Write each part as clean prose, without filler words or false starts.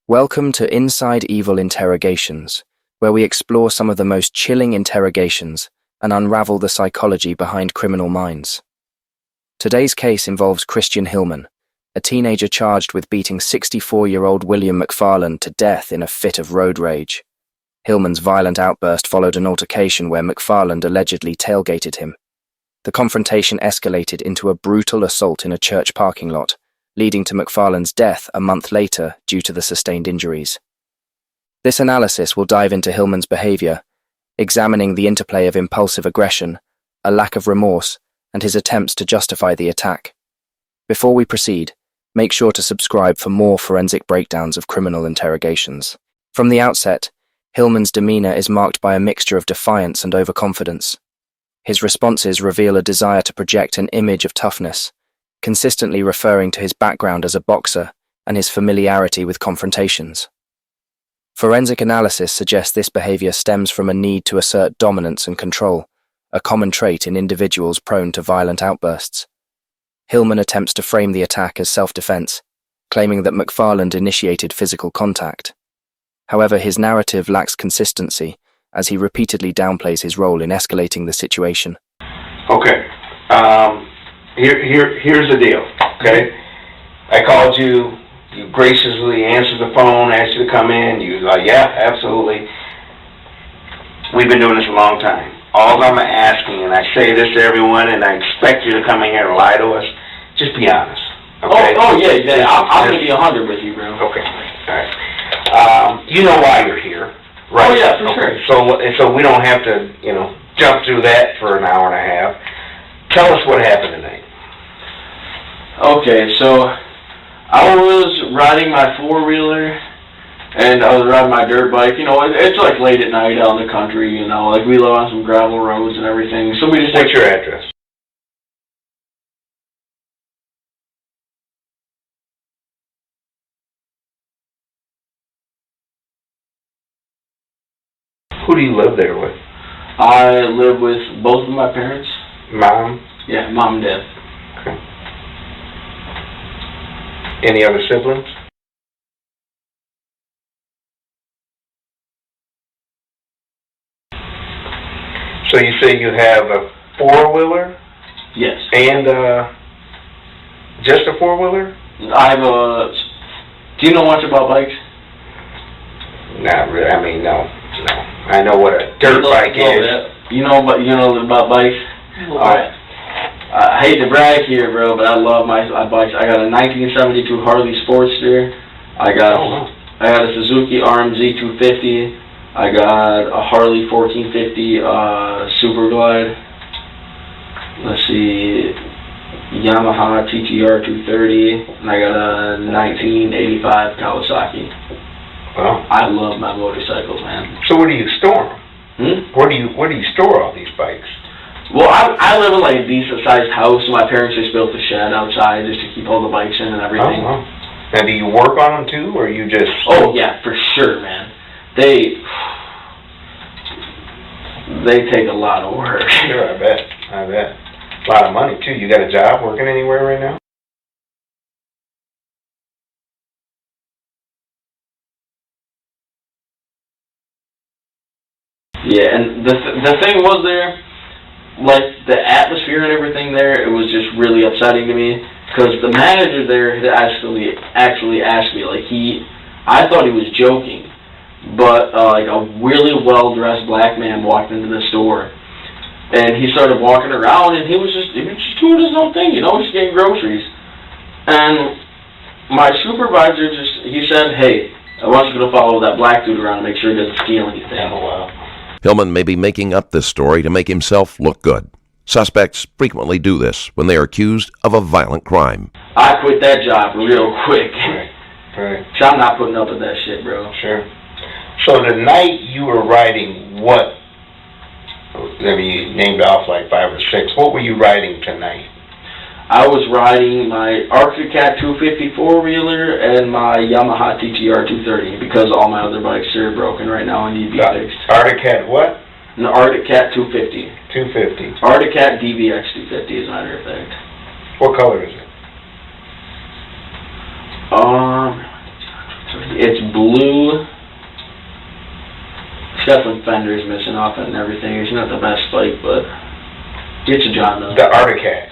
Welcome to Inside Evil Interrogations, where we explore some of the most chilling interrogations and unravel the psychology behind criminal minds. Today's case involves Christian Hillman, a teenager charged with beating 64-year-old William McFarland to death in a fit of road rage. Hillman's violent outburst followed an altercation where McFarland allegedly tailgated him. The confrontation escalated into a brutal assault in a church parking lot, leading to McFarland's death a month later due to the sustained injuries. This analysis will dive into Hillman's behavior, examining the interplay of impulsive aggression, a lack of remorse, and his attempts to justify the attack. Before we proceed, make sure to subscribe for more forensic breakdowns of criminal interrogations. From the outset, Hillman's demeanor is marked by a mixture of defiance and overconfidence. His responses reveal a desire to project an image of toughness, consistently referring to his background as a boxer and his familiarity with confrontations. Forensic analysis suggests this behavior stems from a need to assert dominance and control, a common trait in individuals prone to violent outbursts. Hillman attempts to frame the attack as self-defense, claiming that McFarland initiated physical contact. However, his narrative lacks consistency, as he repeatedly downplays his role in escalating the situation. Okay. Here's the deal, okay? I called you, you graciously answered the phone, asked you to come in, you was like, yeah, absolutely. We've been doing this a long time. All I'm asking, and I say this to everyone, and I expect you to come in here and lie to us, just be honest, okay? Oh yeah, I'll give you 100 with you, bro. Okay, all right. You know why you're here, right? Oh yeah, for sure. So we don't have to, jump through that for an hour and a half. Tell us what happened tonight. Okay, so I was riding my four-wheeler, and I was riding my dirt bike. It's like late at night out in the country, like we live on some gravel roads and everything. So we just... What's your address? Who do you live there with? I live with both of my parents. Mom? Yeah, mom and dad. Okay. Any other siblings? So you say you have a four-wheeler? Yes. And just a four-wheeler? I have a... Do you know much about bikes? Not really. I mean, no. I know what a dirt bike is. You know about bikes? Alright. I hate to brag here, bro, but I love my bikes. I got a 1972 Harley Sportster. I got a Suzuki RMZ 250. I got a Harley 1450 Super Glide. Let's see, Yamaha TTR 230, and I got a 1985 Kawasaki. Well, I love my motorcycles, man. So where do you store them? Where do you store all these bikes? Well, I live in like a decent-sized house. My parents just built a shed outside just to keep all the bikes in and everything. Oh, wow. Now, do you work on them too, or you just... Oh, yeah, for sure, man. They take a lot of work. Sure, I bet. A lot of money, too. You got a job working anywhere right now? Yeah, and the thing was there, like the atmosphere and everything there, it was just really upsetting to me because the manager there had actually asked me, I thought he was joking, but like a really well-dressed black man walked into the store, and he started walking around, and he was just doing his own thing, just getting groceries, and my supervisor he said, hey, I want you to follow that black dude around and make sure he doesn't steal anything. Oh, wow. Hillman may be making up this story to make himself look good. Suspects frequently do this when they are accused of a violent crime. I quit that job real quick. Right. So I'm not putting up with that shit, bro. Sure. So the night you were riding what? I mean, you named off like 5 or 6. What were you riding tonight? I was riding my Arctic Cat 250 four-wheeler and my Yamaha TTR 230 because all my other bikes are broken right now and need to be fixed. Arctic Cat what? An Arctic Cat 250. 250. Arctic Cat DBX 250 as a matter of fact. What color is it? It's blue. It's got some fenders missing off it and everything. It's not the best bike, but it's a job though. The Arctic Cat.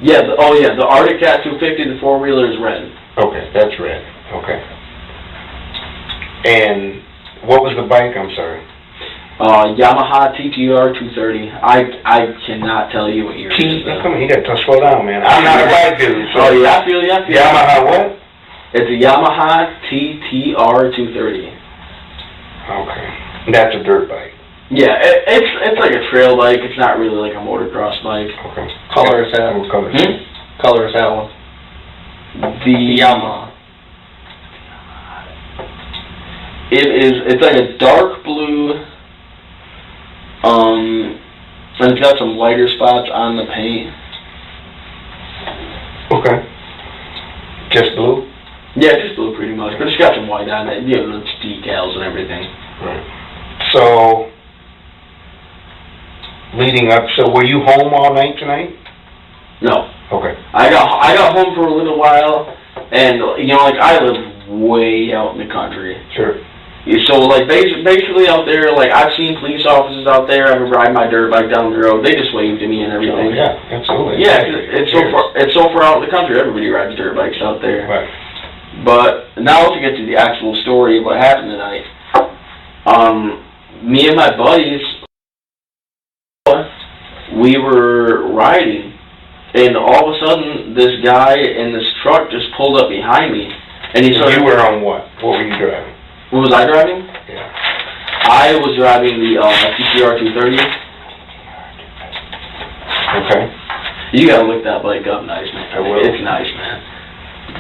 Yeah, the Arctic Cat 250, the four-wheeler is red. Okay, that's red. Okay. And what was the bike? I'm sorry. Yamaha TTR 230. I cannot tell you what year it is. Come on, you got to slow down, man. I'm not a bike dude. So oh yeah, I feel you. Yamaha what? It's a Yamaha TTR 230. Okay. That's a dirt bike. Yeah, it's like a trail bike. It's not really like a motocross bike. Okay. Color is that? What color? Color is that one? The Yamaha. It's like a dark blue, and it's got some lighter spots on the paint. Okay. Just blue? Yeah, just blue pretty much, but it's got some white on it, you know, it's decals and everything. Right. So, leading up, so were you home all night tonight? No. Okay. I got home for a little while, and, you know, like, I live way out in the country. Sure. So, like, basically out there, like, I've seen police officers out there. I remember riding my dirt bike down the road. They just waved to me and everything. Oh, yeah, absolutely. Yeah, it's so far out in the country. Everybody rides dirt bikes out there. Right. But now to get to the actual story of what happened tonight, me and my buddies, we were riding, and all of a sudden, this guy in this truck just pulled up behind me, and he started. You were on what? What were you driving? What was I driving? Yeah. I was driving the TCR 230. Okay. You gotta look that bike up, nice man. I will. It's nice, man.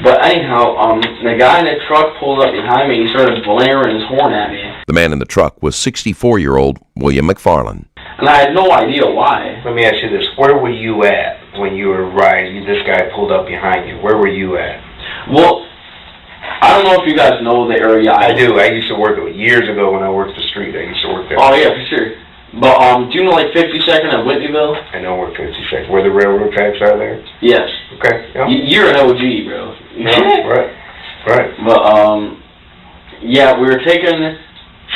But anyhow, the guy in the truck pulled up behind me. He started blaring his horn at me. The man in the truck was 64-year-old William McFarland. And I had no idea why. Let me ask you this. Where were you at when you were riding? This guy pulled up behind you. Where were you at? Well, I don't know if you guys know the area. I do. I used to work years ago when I worked the street. I used to work there. Oh, yeah, for sure. But, do you know, like, 52nd and Whitneyville? I know where 56, where the railroad tracks are there? Yes. Okay. Yeah. You're an OG, bro. Yeah, right. Right. But, yeah, we were taking...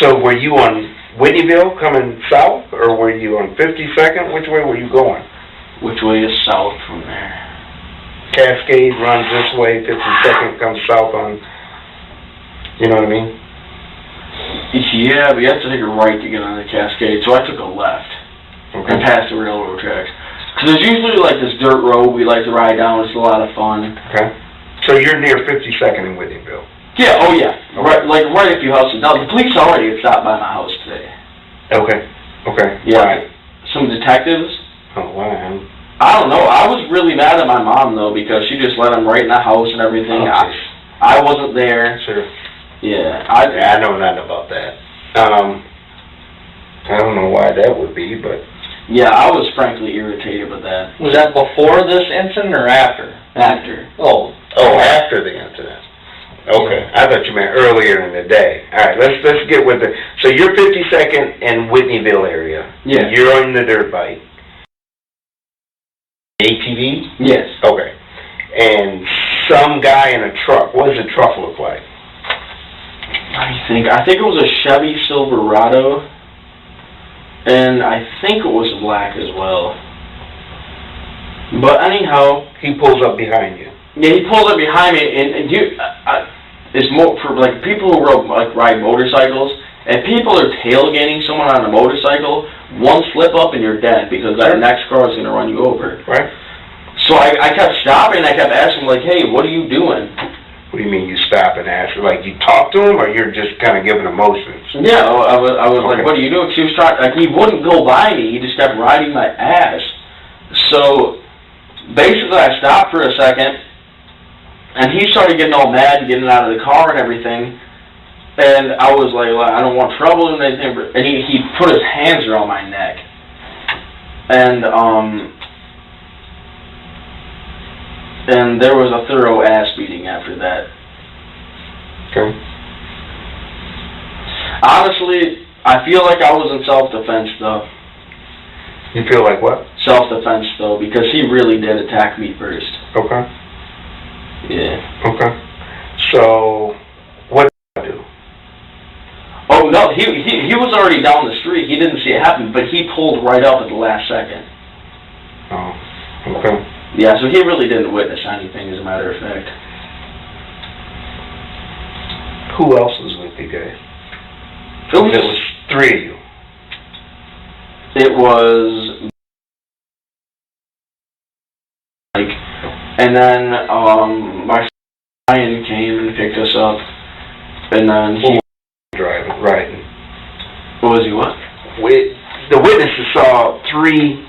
So were you on Whitneyville coming south, or were you on 52nd? Which way were you going? Which way is south from there? Cascade runs this way, 52nd comes south on, you know what I mean? Yeah, but you have to take a right to get on the Cascade, so I took a left and passed the railroad tracks. Because there's usually like this dirt road we like to ride down. It's a lot of fun. Okay. So you're near 52nd in Whitneyville? Yeah, oh yeah. Right, like right a few houses. Now, the police already had stopped by my house today. Okay. Okay. Yeah. Why? Some detectives. Oh, why? I don't know. I was really mad at my mom, though, because she just let them right in the house and everything. Okay. I wasn't there. Sure. Yeah. I know nothing about that. I don't know why that would be, but... Yeah, I was frankly irritated with that. Was that before this incident or after? After. Oh, after the incident. Okay, I thought you meant earlier in the day. All right, let's get with it. So you're 52nd and Whitneyville area. Yeah. You're on the dirt bike. ATV? Yes. Okay. And some guy in a truck. What does the truck look like? I think it was a Chevy Silverado, and I think it was black as well. But anyhow, He pulls up behind you. yeah, he pulled up behind me, and it's more for like people who ride motorcycles. If people are tailgating someone on a motorcycle, one slip up and you're dead because that next car is going to run you over. Right. So I kept stopping. I kept asking like, "Hey, what are you doing?" What do you mean you stop and ask? Like you talk to him, or you're just kind of giving emotions? Yeah, I was Okay. like, "What are you doing?" He was trying, like, he wouldn't go by me. He just kept riding my ass. So basically, I stopped for a second, and he started getting all mad and getting out of the car and everything. And I was like, well, I don't want trouble and anything. And he put his hands around my neck. And there was a thorough ass beating after that. Okay. Honestly, I feel like I was in self-defense, though. You feel like what? Self-defense, though, because he really did attack me first. Okay. Yeah. Okay. So, what Oh, no, he was already down the street. He didn't see it happen, but he pulled right up at the last second. Oh, okay. Yeah, so he really didn't witness anything, as a matter of fact. Who else was with you guys? It was 3 of you. It was like, and then my friend came and picked us up, and then he driving, riding. What was he? What? The witnesses saw 3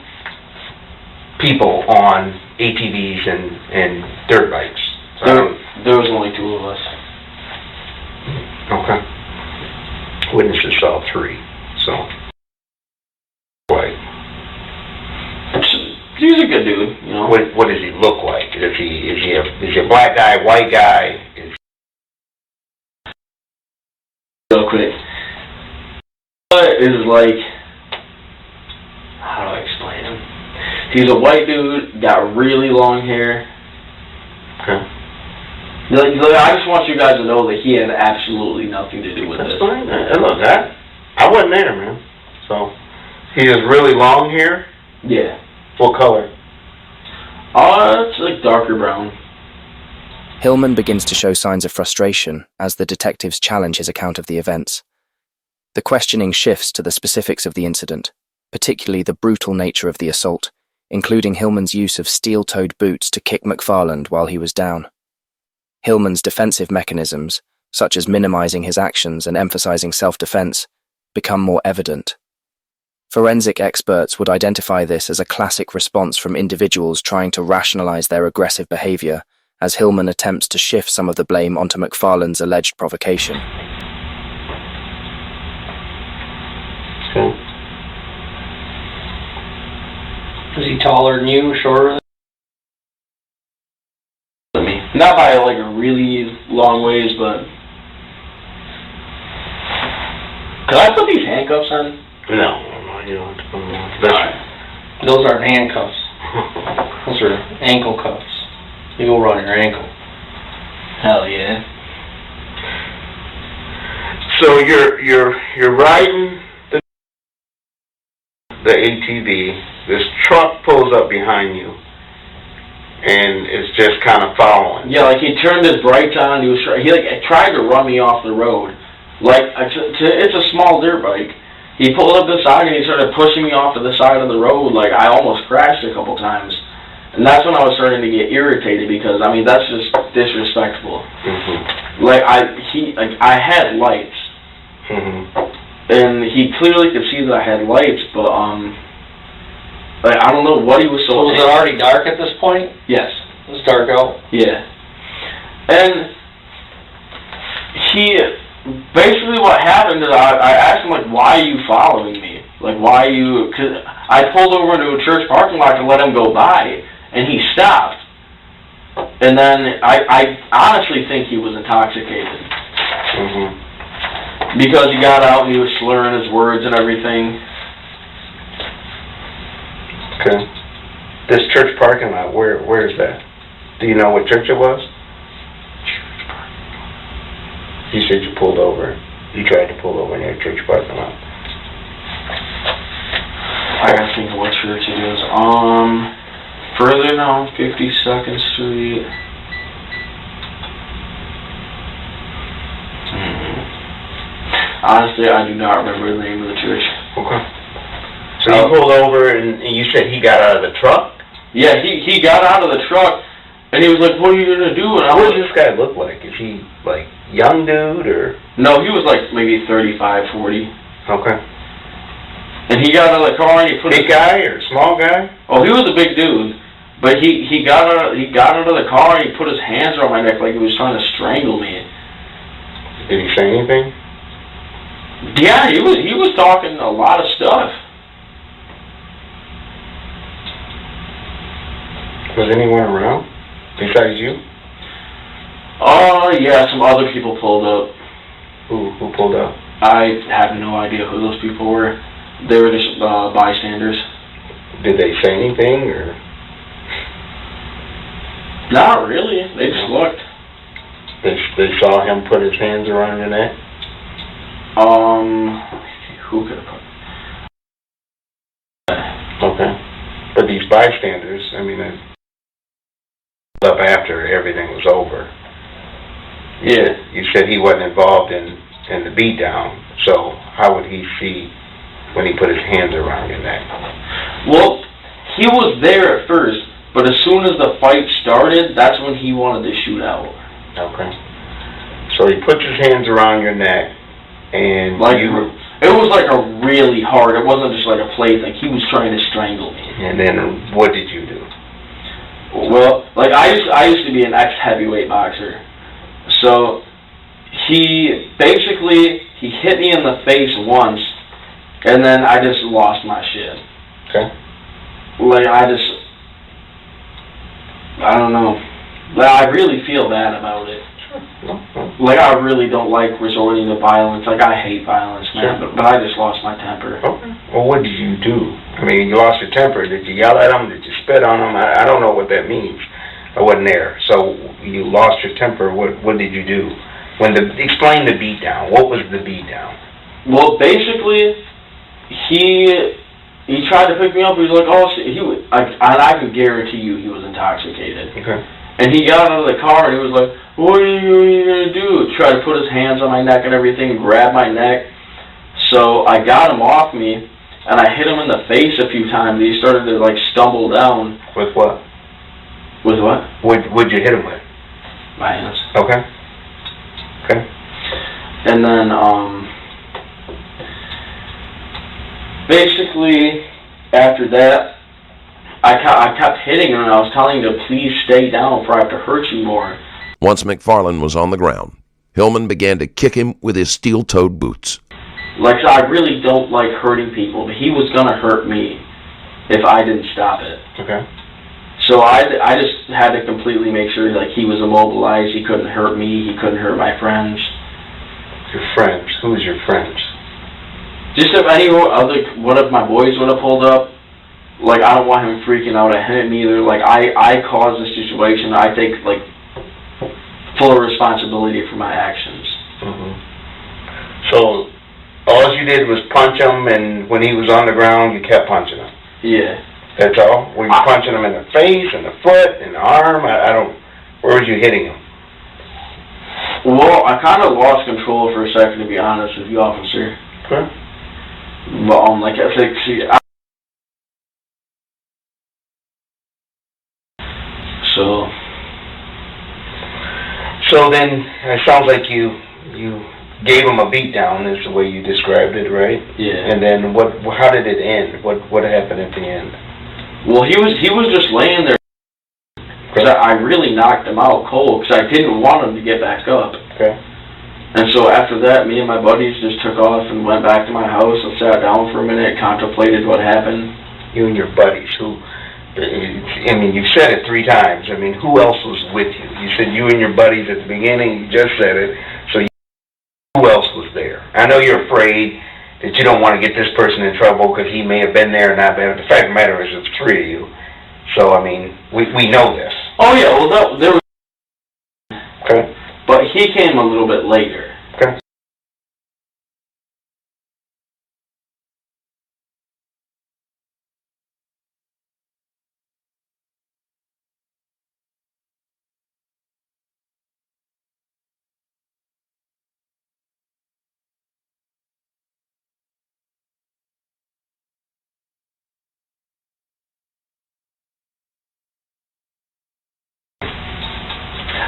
people on ATVs and dirt bikes. So there was only 2 of us. Okay. Witnesses saw 3. So, right. He's a good dude, you know. What does he look like? Is he a black guy, white guy? Real quick. Is like, how do I explain him? He's a white dude, got really long hair. Okay. I just want you guys to know that he had absolutely nothing to do with this. That's fine. Look, I wasn't there, man. So, he has really long hair? Yeah. What color? It's like darker brown. Hillman begins to show signs of frustration as the detectives challenge his account of the events. The questioning shifts to the specifics of the incident, particularly the brutal nature of the assault, including Hillman's use of steel-toed boots to kick McFarland while he was down. Hillman's defensive mechanisms, such as minimizing his actions and emphasizing self-defense, become more evident. Forensic experts would identify this as a classic response from individuals trying to rationalize their aggressive behavior as Hillman attempts to shift some of the blame onto McFarland's alleged provocation. Okay. Is he taller than you, shorter than me? Not by like a really long ways, but... Could I put these handcuffs on? No, you don't have to put them on. Alright. Those aren't handcuffs. Those are ankle cuffs. You go around your ankle. Hell yeah. So you're riding the ATV. This truck pulls up behind you, and it's just kind of following. Yeah, like he turned his brights on. He tried to run me off the road. Like it's a small dirt bike. He pulled up the side and he started pushing me off to the side of the road. Like I almost crashed a couple times, and that's when I was starting to get irritated because I mean that's just disrespectful. Mm-hmm. Like I had lights, and he clearly could see that I had lights, but like I don't know what he was so. Was it already dark at this point? Yes, it was dark out. Yeah, and he. Basically what happened is I asked him, like, why are you following me? Like, why are you... Cause I pulled over into a church parking lot to let him go by, and he stopped. And then I honestly think he was intoxicated. Because he got out and he was slurring his words and everything. Okay. This church parking lot, where is that? Do you know what church it was? You said you pulled over. You tried to pull over in your church parking lot. I gotta think of what church it is. Further down 52nd Street. Honestly, I do not remember the name of the church. Okay. So you pulled over and you said he got out of the truck? Yeah, he got out of the truck and he was like, what are you gonna do? And what does this guy look like? Is he like young dude or? No, he was like maybe 35, 40. Okay. And he got out of the car and he put big guy or small guy? Oh, he was a big dude. But he got out of the car and he put his hands around my neck like he was trying to strangle me. Did he say anything? Yeah, he was talking a lot of stuff. Was anyone around besides you? Yeah, some other people pulled up. Who pulled up? I have no idea who those people were. They were just bystanders. Did they say anything or? Not really. They just looked. They saw him put his hands around your neck? Who could have put? Okay. But these bystanders, I mean, up after everything was over. Yeah. You said he wasn't involved in the beatdown, so how would he see when he put his hands around your neck? Well, he was there at first, but as soon as the fight started, that's when he wanted to shoot out. Okay. So he puts his hands around your neck, and it was like a really hard. It wasn't just like a play thing. He was trying to strangle me. And then what did you do? Well, like I used to be an ex-heavyweight boxer, so he hit me in the face once, and then I just lost my shit. Okay. Like I don't know. Like, I really feel bad about it. Like, I really don't like resorting to violence. Like, I hate violence, man, but I just lost my temper. Okay. Well, what did you do? I mean, you lost your temper. Did you yell at him? Did you spit on him? I don't know what that means. I wasn't there. So, you lost your temper. What did you do? Explain the beatdown. What was the beatdown? Well, basically, he tried to pick me up. He was like, oh, I can guarantee you he was intoxicated. Okay. And he got out of the car and he was like, what are you going to do? Tried to put his hands on my neck and everything, grab my neck. So I got him off me, and I hit him in the face a few times. He started to, like, stumble down. With what? With what? What'd you hit him with? My hands. Okay. Okay. And then, basically, after that, I kept hitting him, and I was telling him to please stay down before I have to hurt you more. Once McFarland was on the ground, Hillman began to kick him with his steel-toed boots. Like, I really don't like hurting people, but he was going to hurt me if I didn't stop it. Okay. So I just had to completely make sure, like, he was immobilized, he couldn't hurt me, he couldn't hurt my friends. Your friends? Who's your friends? Just if one of my boys would have pulled up, like, I don't want him freaking out at him either. Like, I caused the situation. I take, like, full responsibility for my actions. Mm-hmm. So, all you did was punch him, and when he was on the ground, you kept punching him? Yeah. That's all? Were you punching him in the face, in the foot, in the arm? Where was you hitting him? Well, I kind of lost control for a second, to be honest with you, officer. Okay. But, like, I think, So then, it sounds like you gave him a beatdown, is the way you described it, right? Yeah. And then how did it end? What happened at the end? Well, he was just laying there. Because I really knocked him out cold, because I didn't want him to get back up. Okay. And so after that, me and my buddies just took off and went back to my house and sat down for a minute, contemplated what happened. You and your buddies, I mean, you said it 3 times. I mean, who else was with you? You said you and your buddies at the beginning. You just said it. So who else was there? I know you're afraid that you don't want to get this person in trouble because he may have been there and not been. The fact of the matter is, it's 3 of you. So, I mean, we know this. Oh, yeah. Well, there was... Okay. But he came a little bit later. Okay.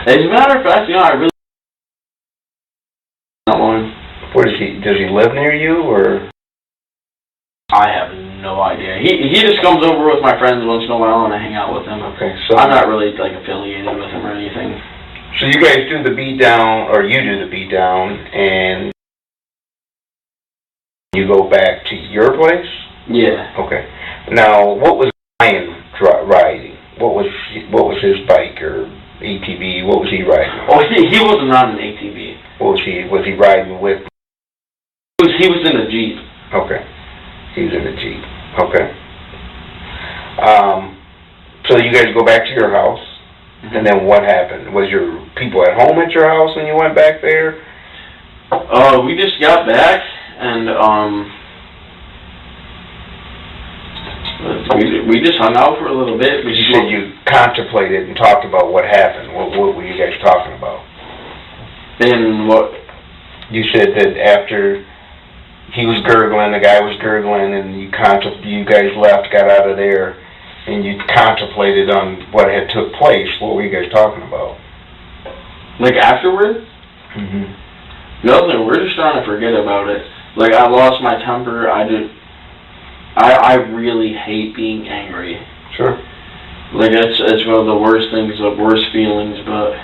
As a matter of fact, I really not one. Where does he live near you, or? I have no idea. He just comes over with my friends once in a while and I hang out with him. Okay, so I'm not really like affiliated with him or anything. So you guys do the beatdown, or you do the beatdown, and you go back to your place? Yeah. Okay. Now, what was Ryan riding? What was his bike or ATV? What was he riding? Oh, he wasn't on an ATV. What was he riding with? He was in a Jeep. Okay. He was in a Jeep. Okay. So you guys go back to your house, and then what happened? Was your people at home at your house when you went back there? We just got back, and we just hung out for a little bit. You said you contemplated and talked about what happened. What were you guys talking about? And what? You said that after he was gurgling, the guy was gurgling, and you guys left, got out of there, and you contemplated on what had took place. What were you guys talking about? Like afterward? Mm-hmm. Nothing. We're just trying to forget about it. Like, I lost my temper. I really hate being angry. Sure. Like, it's one of the worst things, the worst feelings, but...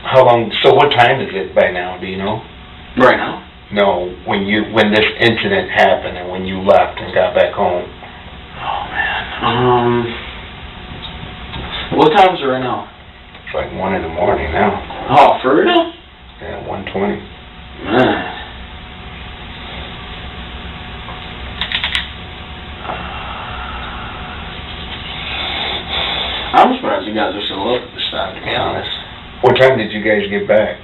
How long, so what time is it by now, do you know? Right now? No, when this incident happened and when you left and got back home. Oh, man. What time is it right now? It's like 1 in the morning now. Oh, for real? Yeah, 1:20. Man. I'm surprised you guys are still up at this time, to be honest. What time did you guys get back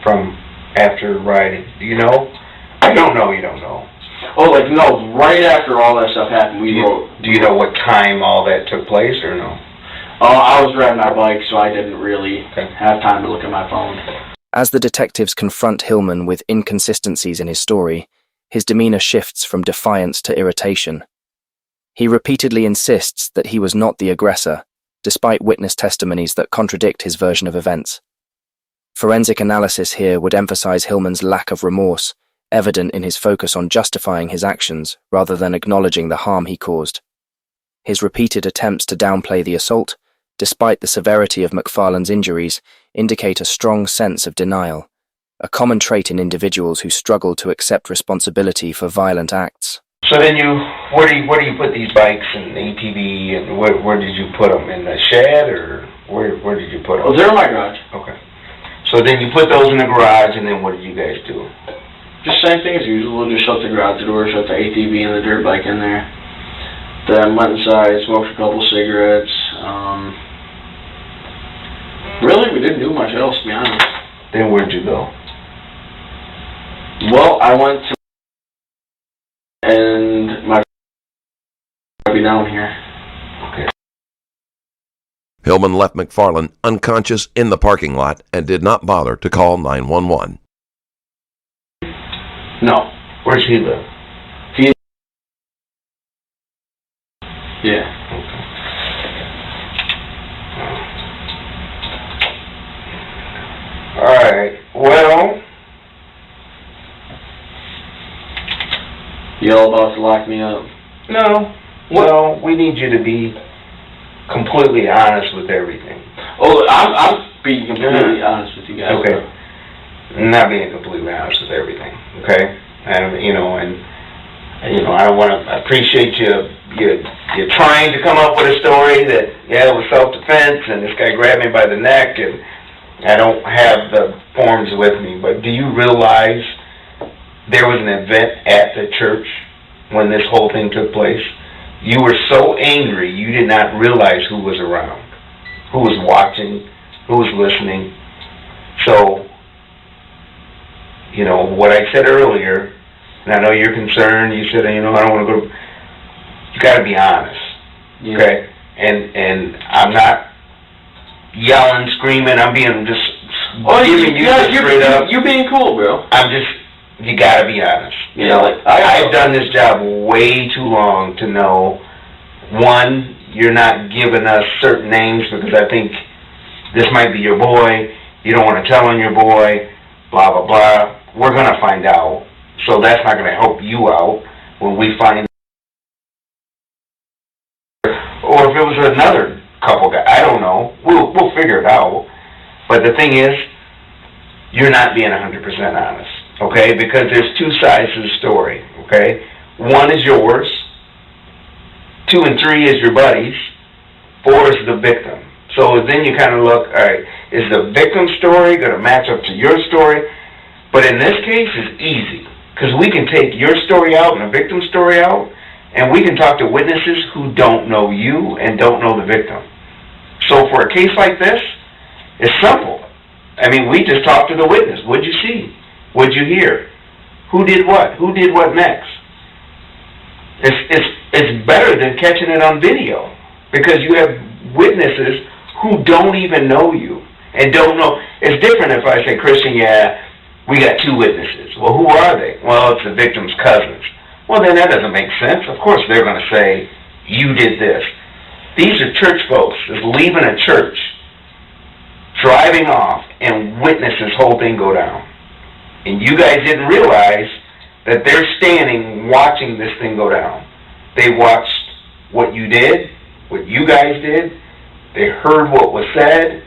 from after riding? Do you know? I don't know, you don't know. Oh, like, no, right after all that stuff happened, we rode. Do you know what time all that took place, or no? I was riding my bike, so I didn't really have time to look at my phone. As the detectives confront Hillman with inconsistencies in his story, his demeanor shifts from defiance to irritation. He repeatedly insists that he was not the aggressor, despite witness testimonies that contradict his version of events. Forensic analysis here would emphasize Hillman's lack of remorse, evident in his focus on justifying his actions rather than acknowledging the harm he caused. His repeated attempts to downplay the assault, despite the severity of McFarland's injuries, indicate a strong sense of denial, a common trait in individuals who struggle to accept responsibility for violent acts. So then where do you put these bikes and the ATV, and where did you put them? In the shed, or where did you put them? Oh, they're in my garage. Okay. So then you put those in the garage, and then what did you guys do? Just same thing as usual. We'll just shut the garage door, shut the ATV and the dirt bike in there. Then went inside, smoked a couple cigarettes. Really, we didn't do much else, to be honest. Then where'd you go? Well, I went to... and my... I'll be down here. Okay. Hillman left McFarland unconscious in the parking lot and did not bother to call 911. No. Where's he live? Yeah. Alright, well... You all about to lock me up? No. Well, we need you to be completely honest with everything. Oh, I'm being completely honest with you guys. Okay. Not being completely honest with everything, okay? And I appreciate you're trying to come up with a story that, it was self-defense, and this guy grabbed me by the neck, and I don't have the forms with me, but do you realize there was an event at the church when this whole thing took place? You were so angry, you did not realize who was around, who was watching, who was listening. So, what I said earlier, and I know you're concerned, you said, I don't want to go, you got to be honest, okay? And I'm not yelling, screaming, I'm being just giving you straight up. You're being cool, bro. You got to be honest. I've done this job way too long to know, one, you're not giving us certain names because I think this might be your boy, you don't want to tell on your boy, blah, blah, blah. We're going to find out. So that's not going to help you out when we find, or if it was another couple guys, I don't know. We'll figure it out. But the thing is, you're not being 100% honest, okay? Because there's two sides to the story, okay? One is yours, 2 and 3 is your buddies, 4 is the victim. So then you kind of look, all right, is the victim's story going to match up to your story? But in this case, it's easy, because we can take your story out and the victim's story out, and we can talk to witnesses who don't know you and don't know the victim. So for a case like this, it's simple. I mean, we just talked to the witness. What'd you see? What'd you hear? Who did what? Who did what next? It's better than catching it on video, because you have witnesses who don't even know you and don't know. It's different if I say, Christian, yeah, we got 2 witnesses. Well, who are they? Well, it's the victim's cousins. Well, then that doesn't make sense. Of course they're going to say, you did this. These are church folks just leaving a church, driving off, and witness this whole thing go down. And you guys didn't realize that they're standing watching this thing go down. They watched what you did, what you guys did. They heard what was said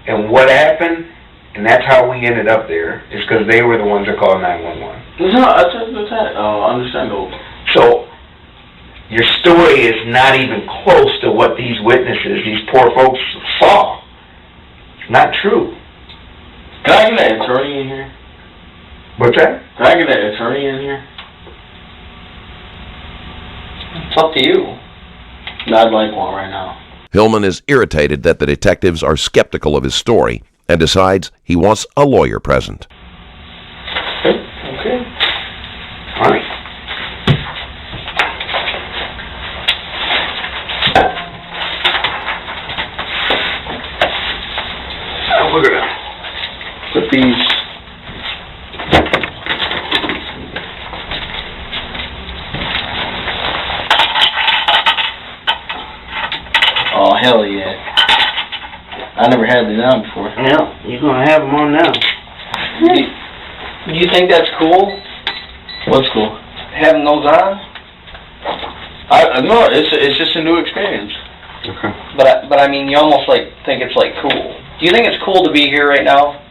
and what happened, and that's how we ended up there, is because they were the ones that called 911. No, that's understandable. So your story is not even close to what these witnesses, these poor folks, saw. It's not true. Can I get an attorney in here? What's that? Can I get an attorney in here? It's up to you. I'd like one right now. Hillman is irritated that the detectives are skeptical of his story and decides he wants a lawyer present. Okay. All right. We're gonna put these. Oh, hell yeah. I never had these on before. Yeah, you're going to have them on now. Do you think that's cool? What's cool? Having those on? No, it's just a new experience. Okay. But I mean, you almost like think it's like cool. Do you think it's cool to be here right now?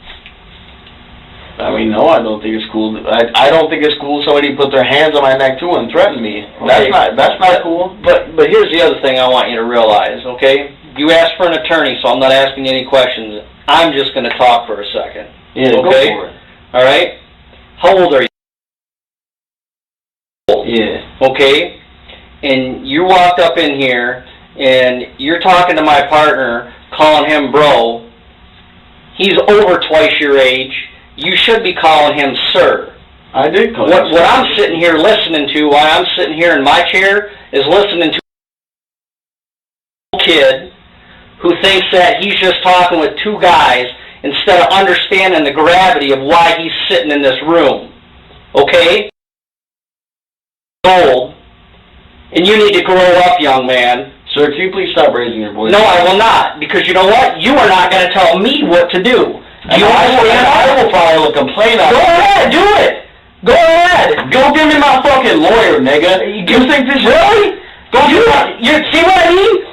I mean, no, I don't think it's cool. I don't think it's cool somebody put their hands on my neck too and threaten me. Okay. That's not cool. But here's the other thing I want you to realize, okay? You asked for an attorney, so I'm not asking you any questions. I'm just going to talk for a second. Yeah, okay? Go for it. All right? How old are you? Yeah. Okay? And you walked up in here, and you're talking to my partner, calling him bro. He's over twice your age. You should be calling him sir. I did call him. What I'm sitting here listening to, while I'm sitting here in my chair, is listening to a kid who thinks that he's just talking with 2 guys instead of understanding the gravity of why he's sitting in this room. Okay? Old. And you need to grow up, young man. Sir, can you please stop raising your voice? No, I will not. Because you know what? You are not going to tell me what to do. Do you understand? I will file a complaint on you. Go ahead, do it. Go ahead. Go give me my fucking lawyer, nigga. You think this really? You see what I mean?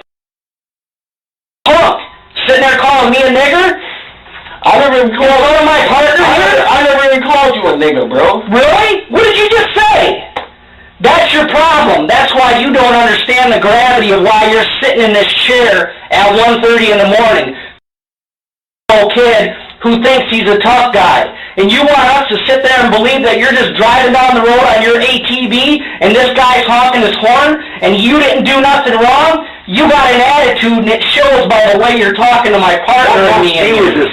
Punk, sitting there calling me a nigger? I never even called one of my partners. I never even called you a nigga, bro. Really? What did you just say? That's your problem. That's why you don't understand the gravity of why you're sitting in this chair at 1:30 in the morning. Old kid who thinks he's a tough guy. And you want us to sit there and believe that you're just driving down the road on your ATV and this guy's honking his horn and you didn't do nothing wrong? You got an attitude and it shows by the way you're talking to my partner and me. He was a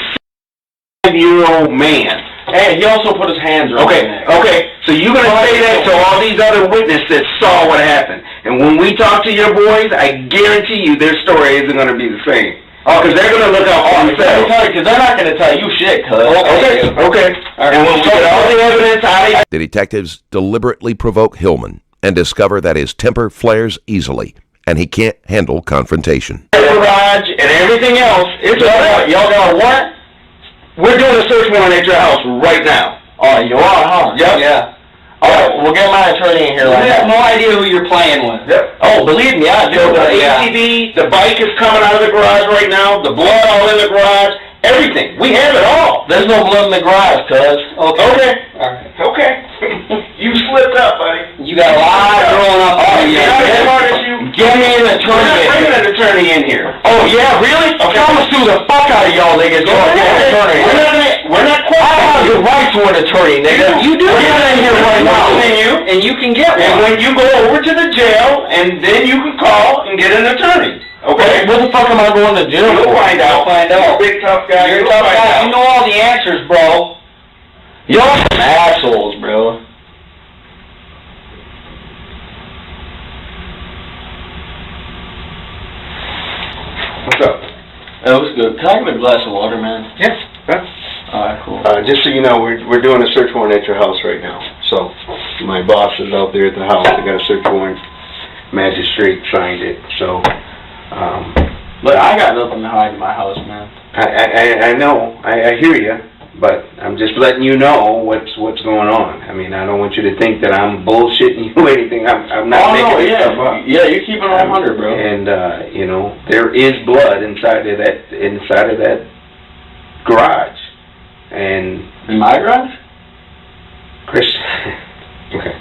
5-year-old man. Hey, he also put his hands around Okay, me. okay. So you're going to say that to all these other witnesses saw what happened. And when we talk to your boys, I guarantee you their story isn't going to be the same. Oh, because they're going to look out for themselves. Because they're not going to tell you shit, cuz. Okay. And when we get all the evidence out of The detectives deliberately provoke Hillman and discover that his temper flares easily, and he can't handle confrontation. the garage and everything else, Y'all got a warrant? we're doing a search warrant at your house right now. Oh, you are, huh? Yep. Yeah. All right, we'll get my attorney in here You right have now. no idea who you're playing with. Yep. Oh, believe me, I do. So the Yeah. ATV, the bike is coming out of the garage right now, the blood all in the garage, everything. We have it all. There's no blood in the garage, cuz. Okay. All right. Okay. You slipped up, buddy. You got a lot growing up on you. As hard as you. Give me an We're not attorney. bringing an attorney in here. Oh, yeah, really? Okay. I'm gonna sue the fuck out of y'all niggas. Go ahead. We're not I have the right to an attorney, nigga. You do. Get in here right now. Continue. and you can get And one. when you go over to the jail, and then you can call and get an attorney. Okay? What the fuck am I going to jail You'll for? find out. Find out. You're a big tough guy. You're a You'll tough find guy. out. You know all the answers, bro. Y'all some assholes, bro. What's up? That was good. Can I get a glass of water, man? Yes. Alright, cool. Just so you know, we're doing a search warrant at your house right now. So my boss is out there at the house. They got a search warrant. Magistrate signed it. So But I got nothing to hide in my house, man. I know. I hear you. But I'm just letting you know what's going on. I mean, I don't want you to think that I'm bullshitting you or anything. I'm not making this stuff up. Yeah, you keep it on 100, bro. And you know, there is blood inside of that garage. And In my garage? Christian, okay.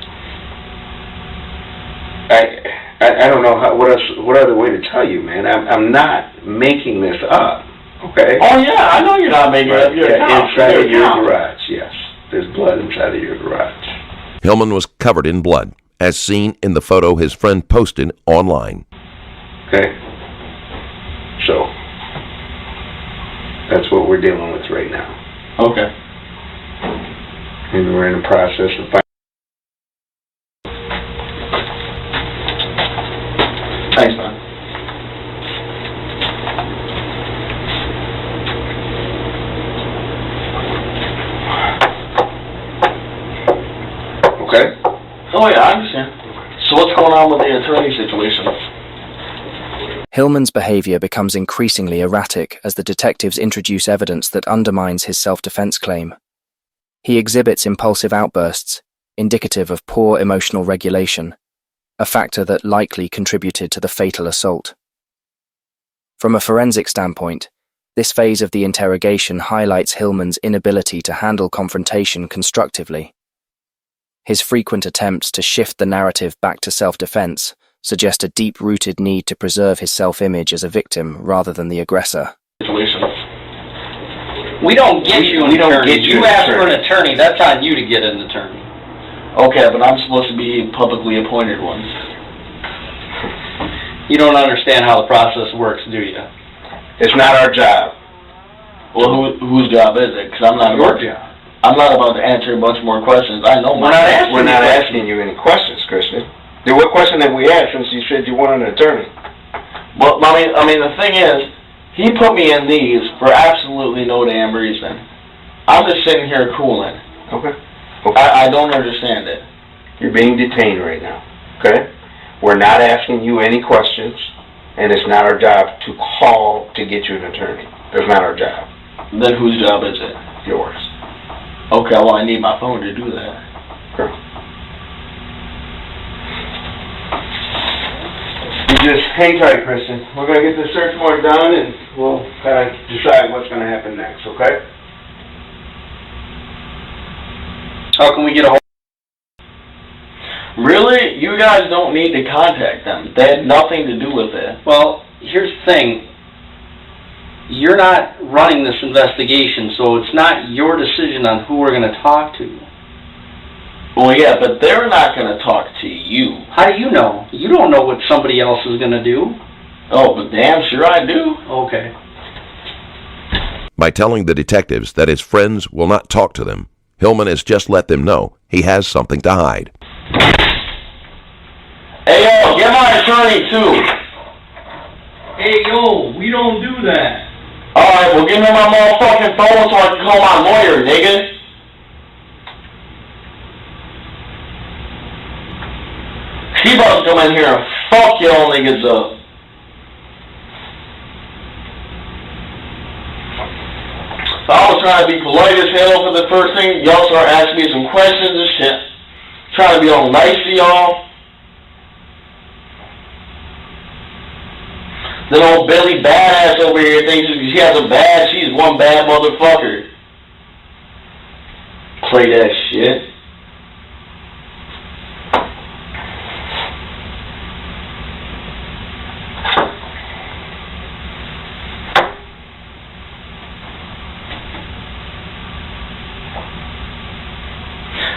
I don't know what other way to tell you, man. I'm not making this up. Okay. Oh yeah, I know you're not making it up. You're inside of your garage, yes. There's blood inside of your garage. Hillman was covered in blood, as seen in the photo his friend posted online. Okay. So that's what we're dealing with right now. Okay. And we're in the process of finding. Thanks, man. Okay. Oh yeah, I understand. So what's going on with the attorney situation? Hillman's behavior becomes increasingly erratic as the detectives introduce evidence that undermines his self-defense claim. He exhibits impulsive outbursts, indicative of poor emotional regulation, a factor that likely contributed to the fatal assault. From a forensic standpoint, this phase of the interrogation highlights Hillman's inability to handle confrontation constructively. His frequent attempts to shift the narrative back to self-defense suggest a deep-rooted need to preserve his self-image as a victim rather than the aggressor. Situation. We don't get you an we don't attorney. get you You an ask for attorney. an attorney. That's on you to get an attorney. Okay, but I'm supposed to be publicly appointed one. You don't understand how the process works, do you? It's not our job. Well, whose job is it? Because I'm not Your job. I'm not about to answer a bunch more questions. I know We're not asking We're not asking you any questions, Christian. Then what question have we asked since you said you wanted an attorney? Well, I mean, the thing is, he put me in these for absolutely no damn reason. I'm just sitting here cooling. Okay. I don't understand it. You're being detained right now. Okay? We're not asking you any questions, and it's not our job to call to get you an attorney. That's not our job. Then whose job is it? Yours. Okay, well, I need my phone to do that. Okay. You just hang tight, Christian. We're going to get the search warrant done, and we'll kind of decide what's going to happen next, okay? How can we get a hold? Really? You guys don't need to contact them. They had nothing to do with it. Well, here's the thing. You're not running this investigation, so it's not your decision on who we're going to talk to. Well, yeah, but they're not going to talk to you. How do you know? You don't know what somebody else is going to do. Oh, but damn sure I do. Okay. By telling the detectives that his friends will not talk to them, Hillman has just let them know he has something to hide. Hey, yo, get my attorney, too. Hey, yo, we don't do that. Alright, well, give me my motherfucking phone so I can call my lawyer, nigga. He about to come in here and fuck y'all niggas up. I was trying to be polite as hell for the first thing. Y'all start asking me some questions and shit. Trying to be all nice to y'all. Then old Billy Badass over here thinks she has a badge. She's one bad motherfucker. Play that shit.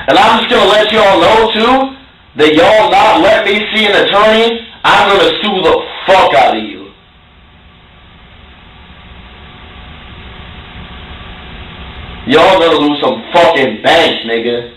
And I'm just gonna let y'all know too, that y'all not let me see an attorney, I'm gonna sue the fuck out of you. Y'all gonna lose some fucking bank, nigga.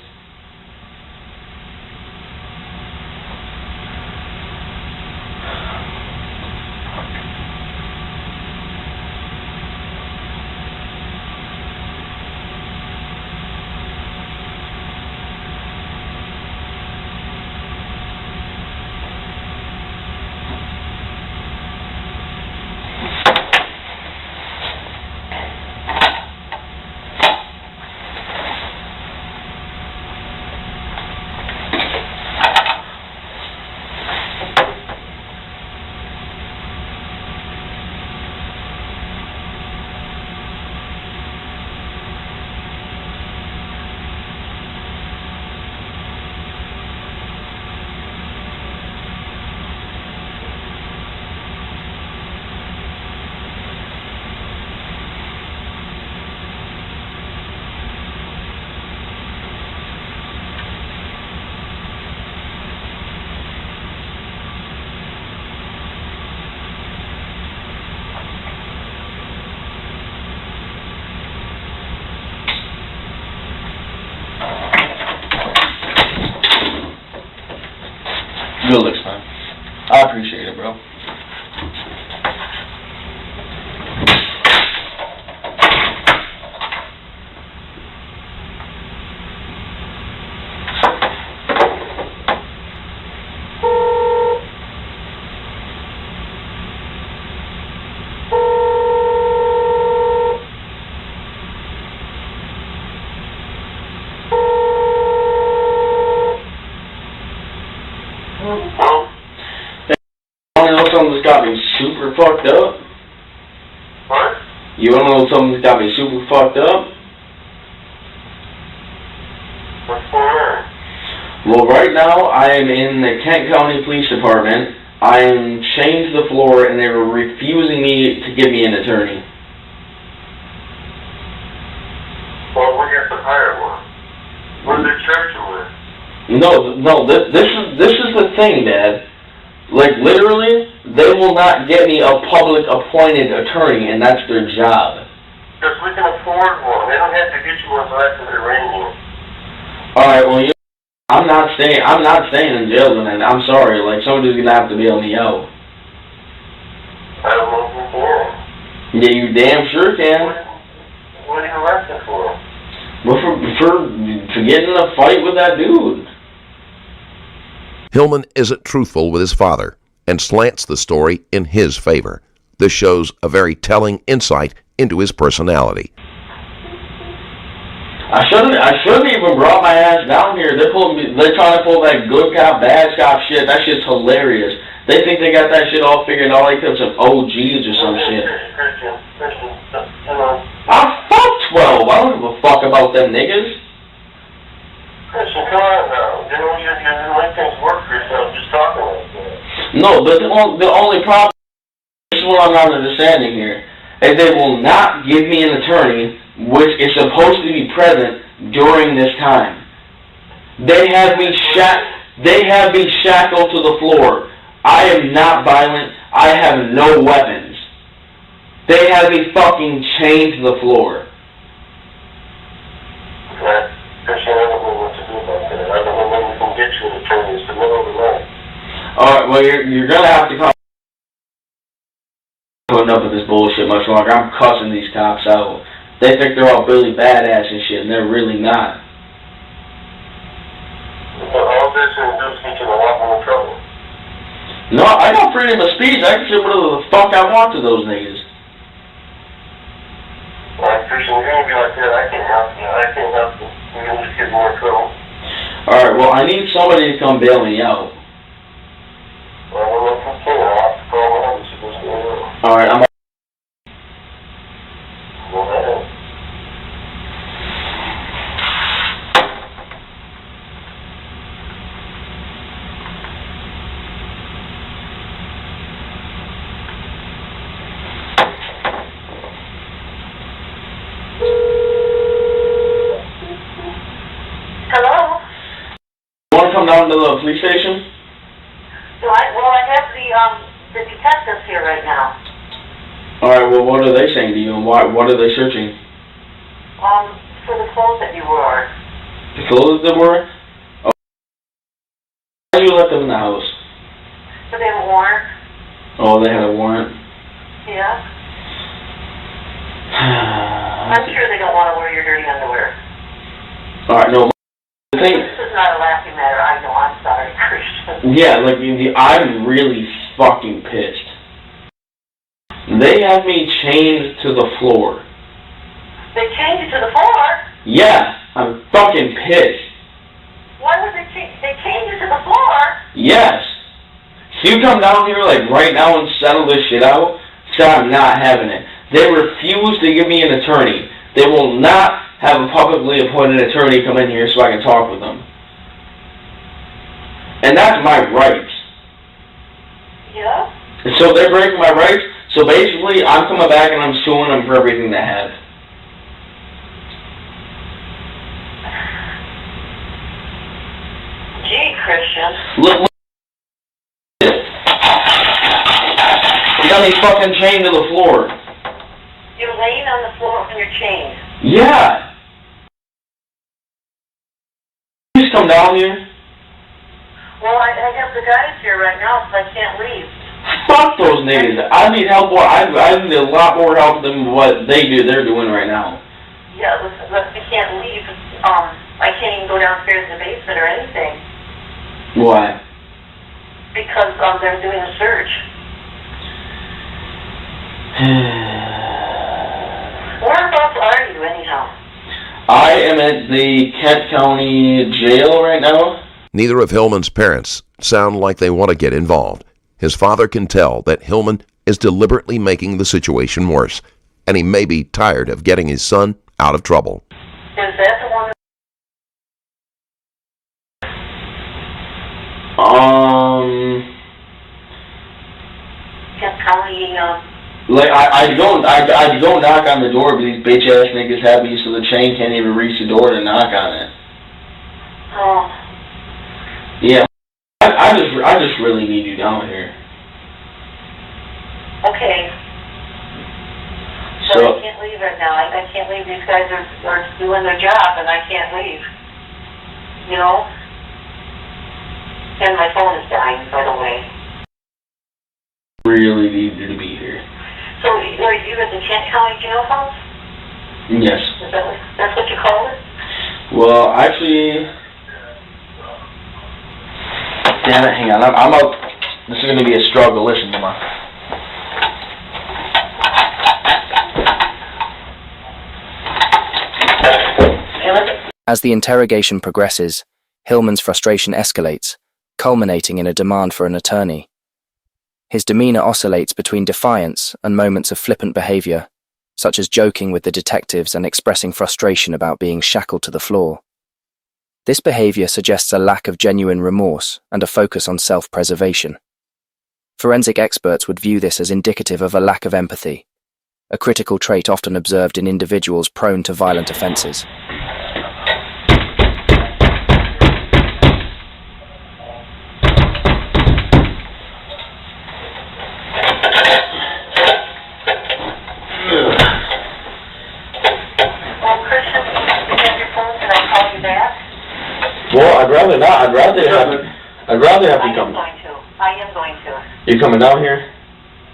Good looks, man. I appreciate it, bro. Something's got me super fucked up? What? You wanna know something's got me super fucked up? What's going on? Well, right now, I am in the Kent County Police Department. I am chained to the floor, and they were refusing me to give me an attorney. Well, we have to hire one. What did they charge you with? No, this is the thing, Dad. Like, literally, they will not get me a public appointed attorney, and that's their job. Because we can afford one. They don't have to get you one until after they arraign you. Alright, well, I'm not staying in jail tonight. I'm sorry, like, somebody's gonna have to bail me out. I don't know if you can. Yeah, you damn sure can. What are you arrested for? Well, for getting in a fight with that dude. Hillman isn't truthful with his father and slants the story in his favor. This shows a very telling insight into his personality. I shouldn't even brought my ass down here. They're trying to pull that good cop, bad cop shit. That shit's hilarious. They think they got that shit all figured out like them some OGs or some shit. Christian, hello. I'm fuck 12. I don't give a fuck about them niggas. Christian, come on now. You know, you let things work for yourself just talking like that. No, but the only problem, this is what I'm not understanding here, is they will not give me an attorney which is supposed to be present during this time. They have me shackled to the floor. I am not violent. I have no weapons. They have me fucking chained to the floor. Okay. Christian, I don't know what to do about that. I don't know when we can get you an attorney. It's the middle of the night. Alright, well, you're gonna have to come putting up with this bullshit much longer. I'm cussing these cops out. They think they're all really badass and shit, and they're really not. But all this will do is get you in a lot more trouble. No, I got freedom of speech. I can say whatever the fuck I want to those niggas. Alright, Christian, you're gonna be like that. I can't help you. I can't help you. You're gonna just get more trouble. Alright, well, I need somebody to come bail me out. Well, I don't know if you can. I'll have to call my office. What's going on? Alright, I'm... Go ahead. You want to come down down to the police station? I have the detectives here right now. Alright, well, what are they saying to you, and what are they searching? For the clothes that you wore. The clothes that were? Oh. Why did you let them in the house? So they have a warrant? Oh, they had a warrant? Yeah. I'm sure they don't want to wear your dirty underwear. Alright, no. The thing, This is not a laughing matter. I know. I'm sorry, Christian. yeah, like, I'm really fucking pissed. They have me chained to the floor. They changed you to the floor? Yeah, I'm fucking pissed. Why would they change? They changed you to the floor? Yes. So you come down here, like, right now and settle this shit out? So I'm not having it. They refuse to give me an attorney. They will not have a publicly appointed attorney come in here so I can talk with them. And that's my rights. Yeah? And so they're breaking my rights. So basically, I'm coming back and I'm suing them for everything they have. Gee, Christian. Look. You got me fucking chained to the floor. You're laying on the floor and you're chained. Yeah. Please come down here. Well, I have the guys here right now, so I can't leave. Fuck those niggas. I need help. I need a lot more help than what they're doing right now. Yeah, listen, I can't leave. I can't even go downstairs in the basement or anything Why? because they're doing a search. Whereabouts are you anyhow? I am at the Kent County Jail right now. Neither of Hillman's parents sound like they want to get involved. His father can tell that Hillman is deliberately making the situation worse, and he may be tired of getting his son out of trouble. Is that the one? Kent County, Like, I'd go knock on the door, but these bitch-ass niggas have me so the chain can't even reach the door to knock on it. oh, Yeah, I just really need you down here. okay. So I can't leave right now. I can't leave. These guys are doing their job, and I can't leave. You know? And my phone is dying, by the way. Really need you to be here. So are you at the Kent County Jail House? Yes. Is that's what you call it? Well, actually, damn it, hang on. I'm up. This is going to be a struggle. Listen, come on. As the interrogation progresses, Hillman's frustration escalates, culminating in a demand for an attorney. His demeanor oscillates between defiance and moments of flippant behavior, such as joking with the detectives and expressing frustration about being shackled to the floor. This behavior suggests a lack of genuine remorse and a focus on self-preservation. Forensic experts would view this as indicative of a lack of empathy, a critical trait often observed in individuals prone to violent offenses. Well, I'd rather not. I'd rather have you come. I am going to. You coming down here?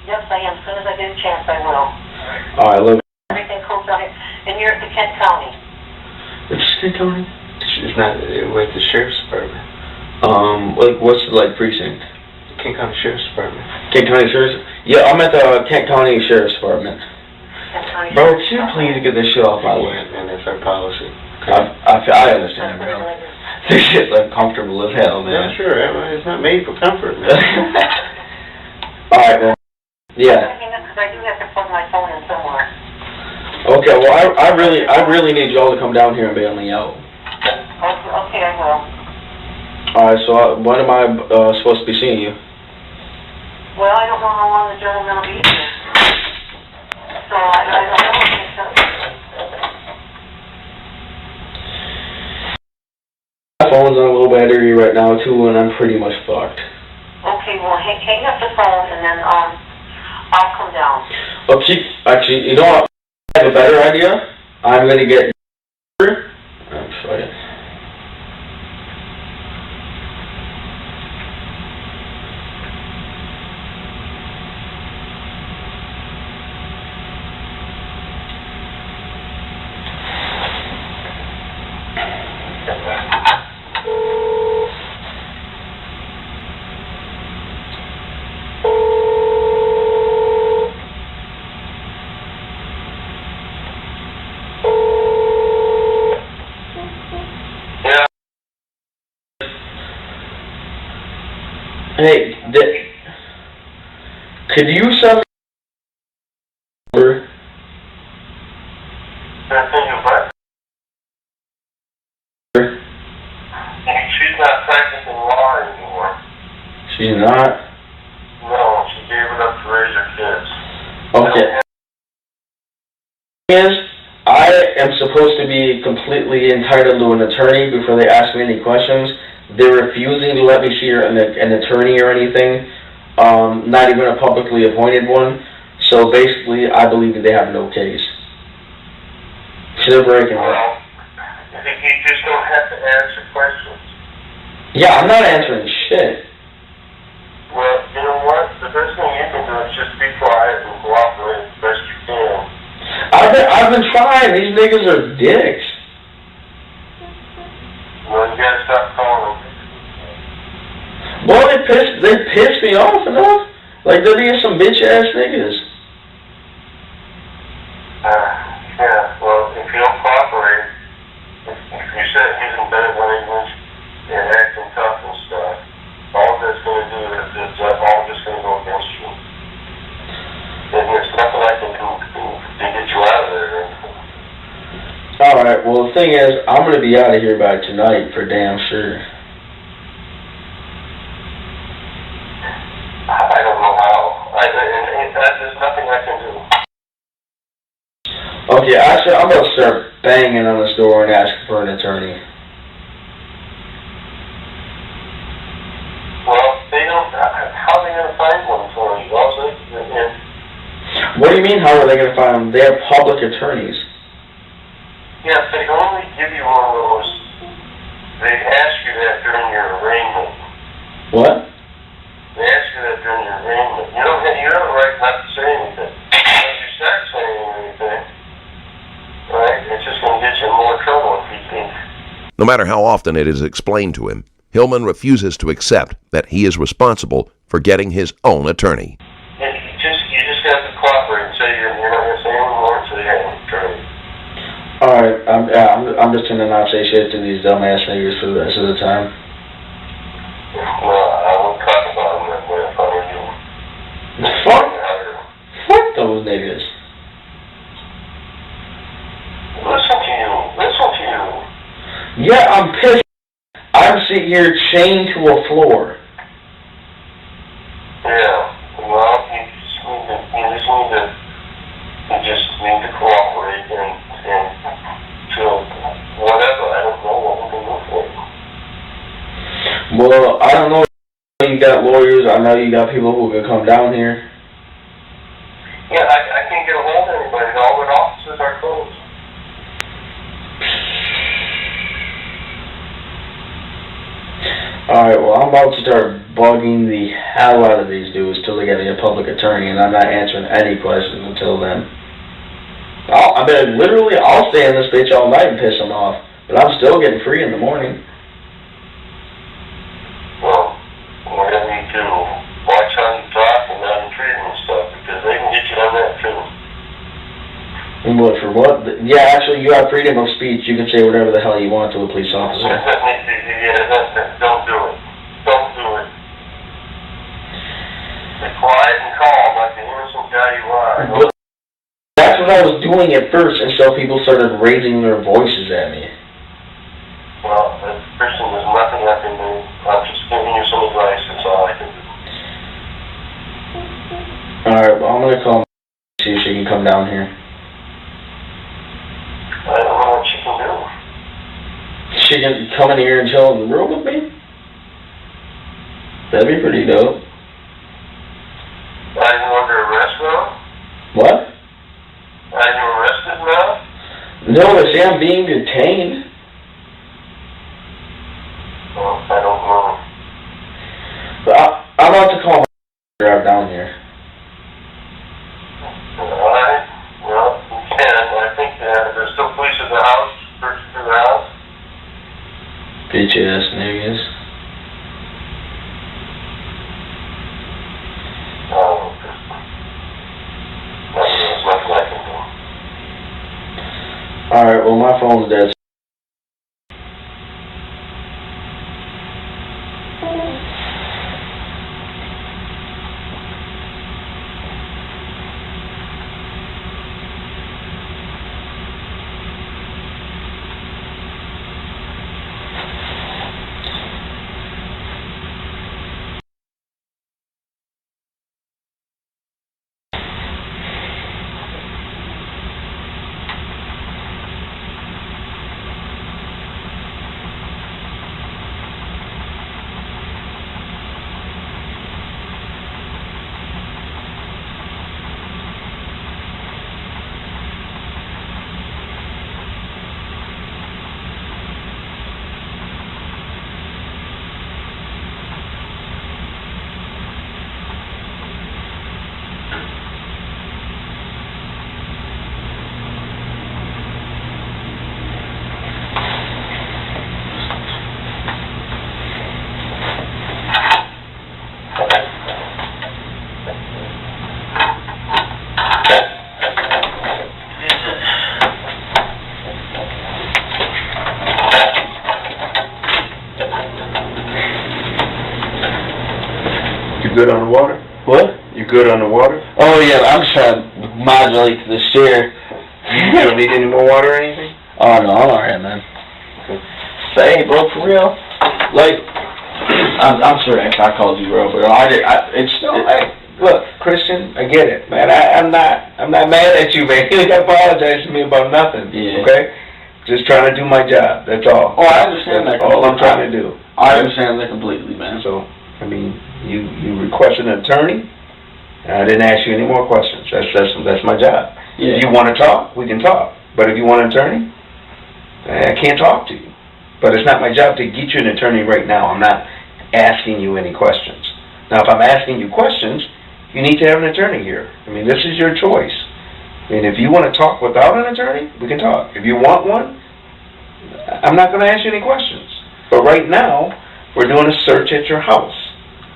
Yes, I am. As soon as I get a chance, I will. All right, look. Everything cool down here. And you're at the Kent County. Which Kent County? It's not with the sheriff's department. What's the precinct? Kent County Sheriff's Department. Kent County Sheriff's? Yeah, I'm at the Kent County Sheriff's Department. Kent County Bro, Sheriff's can you Department. please get this shit off my way? And that's our policy. I understand, bro. This shit's uncomfortable as hell, man. Yeah, sure. It's not made for comfort, man. Alright, man. Yeah. Because I do have to plug my phone in somewhere. Okay, well, I really need y'all to come down here and bail me out. Okay, I will. Alright, so when am I supposed to be seeing you? Well, I don't know how long the gentleman will be here. So I don't know. phone's on a low battery right now too, and I'm pretty much fucked. Okay, well, hang up the phone and then I'll come down. Actually, you know what? I have a better idea. I'm gonna get. I'm sorry. Hey, could you send me over? She's not practicing law anymore. She's not? No, she gave it up to raise her kids. Okay. Is I am supposed to be completely entitled to an attorney before they ask me any questions. They're refusing to let me see an attorney or anything, not even a publicly appointed one. So basically, I believe that they have no case. So they're breaking it. Well, you just don't have to answer questions. Yeah, I'm not answering shit. Well, you know what? The best thing you can do is just be quiet and cooperate as best you can. I've been trying. These niggas are dicks. Well, you gotta stop calling them. Well, they pissed me off enough. Like, they're being some bitch-ass niggas. Yeah, well, if you don't cooperate, if you start using better language and acting tough and stuff, all that's going to do is all just going to go against you. And there's nothing I can do to get you out of there. Alright, well, the thing is, I'm going to be out of here by tonight for damn sure. I don't know how. There's nothing I can do. Okay, actually, I'm going to start banging on this door and asking for an attorney. Well, they don't. How are they going to find one for you? Also, What do you mean, how are they going to find them? They have public attorneys. yes, they only give you one of those. They ask you that during your arraignment. What? They ask you that during your arraignment. You have a right not to say anything. If you start saying anything, right, it's just going to get you in more trouble if you think. No matter how often it is explained to him, Hillman refuses to accept that he is responsible for getting his own attorney. You just have to cooperate and say you're not going to say any more until you have an attorney. Alright, I'm just gonna not say shit to these dumbass niggas for the rest of the time. Well, I won't talk about them that way if I were you. Fuck those niggas. Listen to you. Yeah, I'm pissed. I'm sitting here chained to a floor. Yeah, well, you just need to cooperate and to whatever. I don't know what we can do for you. Well, I don't know. You got lawyers. I know you got people who can come down here. Yeah, I can't get a hold of anybody. All the offices are closed. Alright, well, I'm about to start bugging the hell out of these dudes till they get me a public attorney, and I'm not answering any questions until then. I'll stay in this bitch all night and piss them off, but I'm still getting free in the morning. Well, we're going to need to watch how you talk and not intrude and stuff, because they can get you on that too. And what, for what? Yeah, actually, you have freedom of speech. You can say whatever the hell you want to a police officer. Don't do it. Don't do it. Be quiet and calm like the innocent guy you are. But that's what I was doing at first until people started raising their voices at me. Well, Christian, there's nothing I can do. I'm just giving you some advice. That's all I can do. Alright, well, I'm gonna call see if she can come down here. I don't know what she can do. she can come in here and chill in the room with me? That'd be pretty dope. Are you under arrest now? What? Are you arrested now? No, they say I'm being detained. Well, I don't know. But I'm about to call my drive down here. Alright, well, you can. I think there's still police at the house, searching through the house. Bitch ass niggas. There's nothing I can do. Alright, well my phone's dead. You good on the water? What? You good on the water? Oh yeah, I'm just trying to modulate to the stair. You don't need any more water or anything? Oh no, I'm alright, man. Say, bro, for real. Like, I'm sorry I called you bro, but Look, Christian, I get it, man. I'm not mad at you, man. You don't apologize to me about nothing. Yeah. Okay? Just trying to do my job. That's all. Oh, I understand that. That's all I'm trying to do. I understand that completely, man. So, I mean, you requested an attorney. I didn't ask you any more questions. That's my job. Yeah. If you want to talk, we can talk. But if you want an attorney, I can't talk to you. But it's not my job to get you an attorney right now. I'm not asking you any questions. Now, if I'm asking you questions, you need to have an attorney here. I mean, this is your choice. I mean, if you want to talk without an attorney, we can talk. If you want one, I'm not going to ask you any questions. But right now, we're doing a search at your house.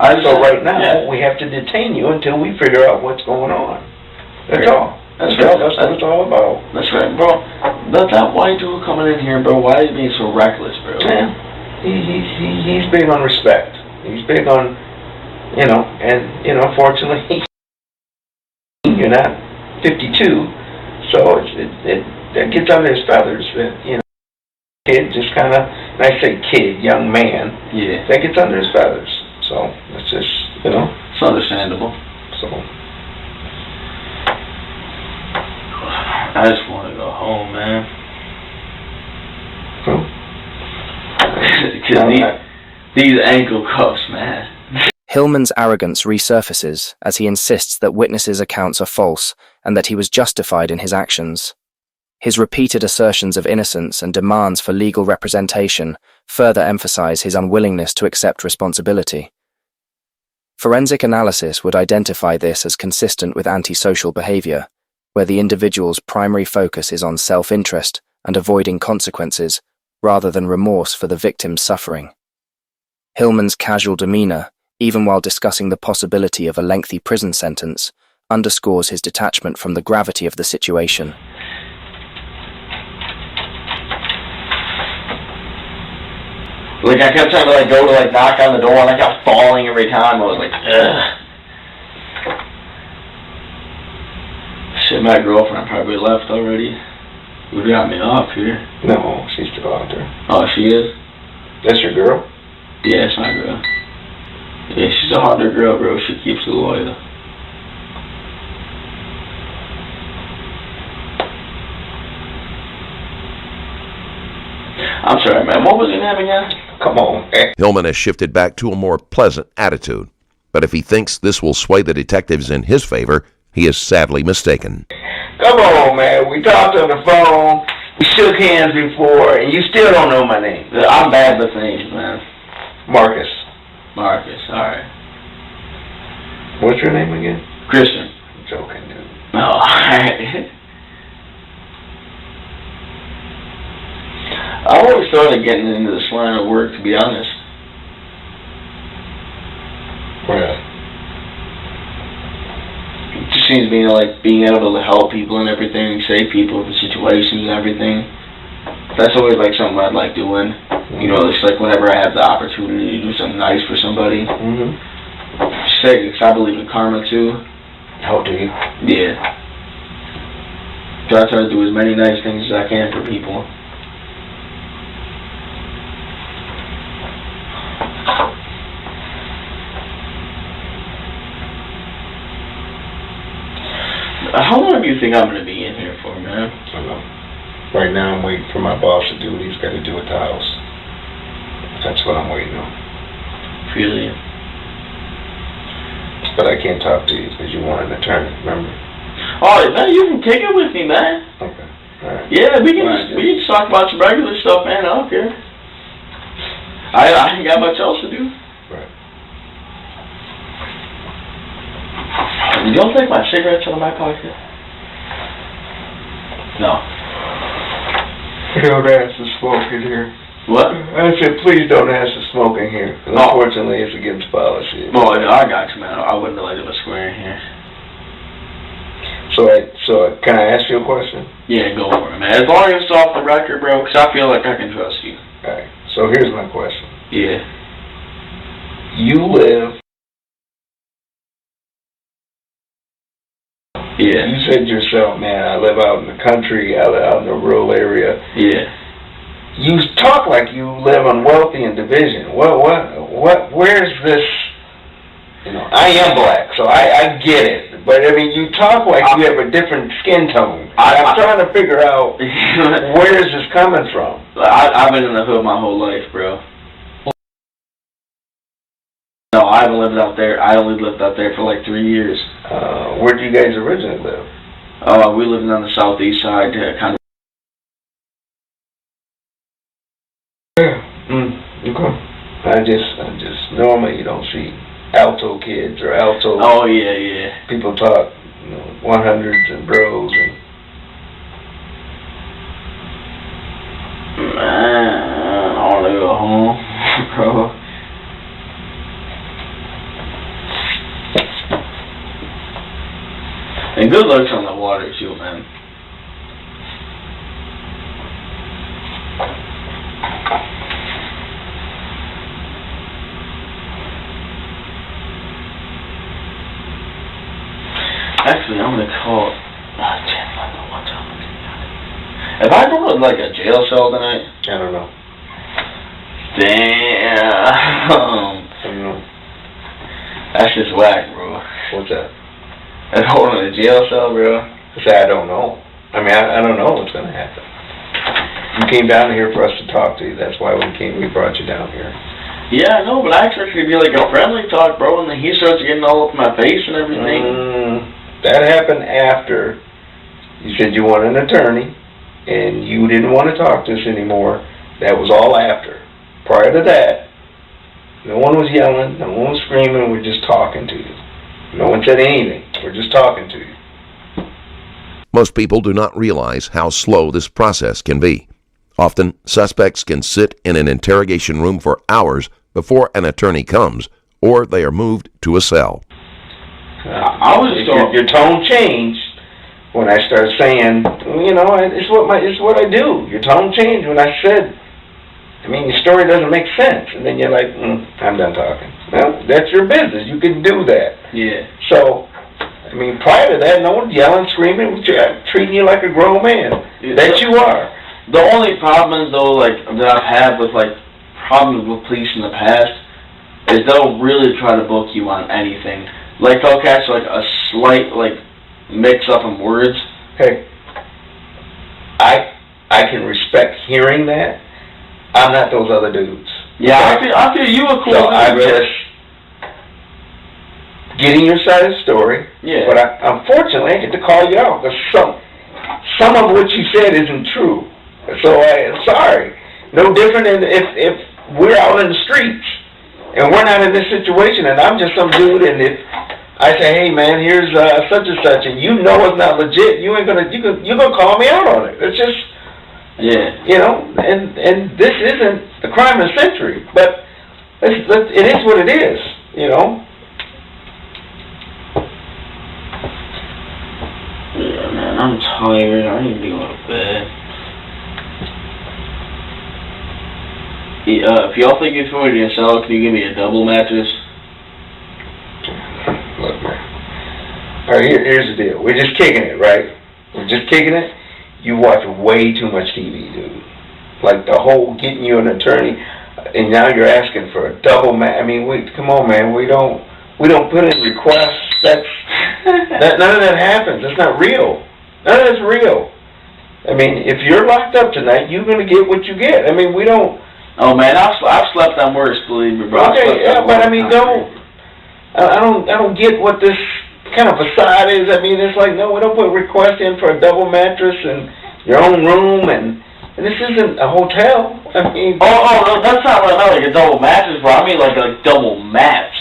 So right now, we have to detain you until we figure out what's going on. That's all. That's what it's all about. That's right, bro. That white dude coming in here, bro, why is he being so reckless, bro? Yeah. He's big on respect. He's big on, fortunately, you're not 52, so that gets under his feathers that, kid just kind of, and I say kid, young man, yeah, that gets under his feathers. So it's just, it's understandable. So I just want to go home, man. Because these ankle cuffs, man. Hillman's arrogance resurfaces as he insists that witnesses' accounts are false and that he was justified in his actions. His repeated assertions of innocence and demands for legal representation further emphasize his unwillingness to accept responsibility. Forensic analysis would identify this as consistent with antisocial behavior, where the individual's primary focus is on self-interest and avoiding consequences rather than remorse for the victim's suffering. Hillman's casual demeanor, even while discussing the possibility of a lengthy prison sentence, underscores his detachment from the gravity of the situation. Like, I kept trying to, go to, knock on the door, and I kept falling every time. I was like, ugh. Shit, my girlfriend probably left already. You got me off here. no, she's still out there. Oh, she is? That's your girl? Yeah, it's my girl. Yeah, she's a harder girl, bro. She keeps it loyal. I'm sorry, man. What was your name again? Come on, man. Hillman has shifted back to a more pleasant attitude. But if he thinks this will sway the detectives in his favor, he is sadly mistaken. Come on, man. We talked on the phone. We shook hands before, and you still don't know my name. I'm bad with names, man. Marcus. Marcus, alright. What's your name again? Christian. I'm joking, dude. No, alright. I always started getting into this line of work, to be honest. Really? It just seems to me like being able to help people and everything, save people from situations and everything. That's always like something I'd like doing. You know, it's like whenever I have the opportunity to do something nice for somebody. Because I believe in karma too. How do you? Yeah. So I try to do as many nice things as I can for people. How long do you think I'm going to be in here for, man? I don't know. Right now I'm waiting for my boss to do what he's got to do at the house. That's what I'm waiting on. Really? But I can't talk to you because you want an attorney, remember? Oh, man, you can kick it with me, man. Okay. All right. Yeah, we can just talk about some regular stuff, man. I don't care. I ain't got much else to do. Right. You don't take my cigarettes out of my pocket? No. Don't ask to smoke in here. What? I said, please don't ask to smoke in here. Unfortunately, it's against policy. Oh, I got you, man. I wouldn't have let it square in here. So can I ask you a question? Yeah, go for it, man. As long as it's off the record, bro, because I feel like I can trust you. All right. So here's my question. Yeah. You live... Yeah. You said yourself, man, I live out in the country, I live out in the rural area. Yeah. You talk like you live on Wealthy and Division. Where's this? You know, I am black, so I get it. But I mean, you talk like you have a different skin tone. I'm trying to figure out where is this coming from. I've been in the hood my whole life, bro. No, I haven't lived out there. I only lived out there for like 3 years. Where do you guys originally live? We lived on the southeast side, kind of. Okay. I just normally you don't see alto kids or alto. Oh yeah. People talk, 100s and bros and. Man, I want to go home, bro. And good luck on the water too, man. Actually, I'm gonna call. If I go to like a jail cell tonight, I don't know. Damn. I don't know. That's just whack, bro. What's that? That's holding a jail cell, bro. I say I don't know. I mean, I don't know what's gonna happen. You came down here for us to talk to you. That's why we brought you down here. Yeah, I know, but I expected it to be like a friendly talk, bro, and then he starts getting all up in my face and everything. That happened after you said you want an attorney, and you didn't want to talk to us anymore. That was all after. Prior to that, no one was yelling, no one was screaming, we're just talking to you. No one said anything, we're just talking to you. Most people do not realize how slow this process can be. Often, suspects can sit in an interrogation room for hours before an attorney comes, or they are moved to a cell. I was just your tone changed when I started saying, it's what I do. Your tone changed when I said, your story doesn't make sense. And then you're like, I'm done talking. Well, that's your business. You can do that. Yeah. So, prior to that, no one's yelling, screaming, treating you like a grown man. That you are. The only problem is, though, that I've had with, problems with police in the past is they'll really try to book you on anything. They'll catch, a slight, mix-up in words. Hey, I can respect hearing that, I'm not those other dudes. Yeah, I feel you a cool So dude, I'm bro. just getting your side of the story. Yeah. But unfortunately, I get to call you out because some of what you said isn't true. So sorry. No different than if we're out in the streets and we're not in this situation, and I'm just some dude, and if I say, hey man, here's such and such, and you know it's not legit, you're gonna call me out on it. It's just, Yeah. you know, and this isn't the crime of the century, but it is what it is, you know. Yeah, man, I'm tired. I need to go to bed. If y'all think it's going to sell, can you give me a double mattress? Look, man. All right, here's the deal. We're just kicking it, right? We're just kicking it. You watch way too much TV, dude. Like the whole getting you an attorney, and now you're asking for a double I mean, come on, man. We don't put in requests. None of that happens. That's not real. None of that's real. I mean, if you're locked up tonight, you're gonna get what you get. I mean, we don't. Oh man, I've slept on worse, believe me, bro. Okay, yeah, but I mean, I don't get what this kind of facade is. I mean, it's like, no, we don't put a request in for a double mattress and your own room, and this isn't a hotel. I mean, oh, that's not what I meant, like a double mattress, bro. I mean like a double match.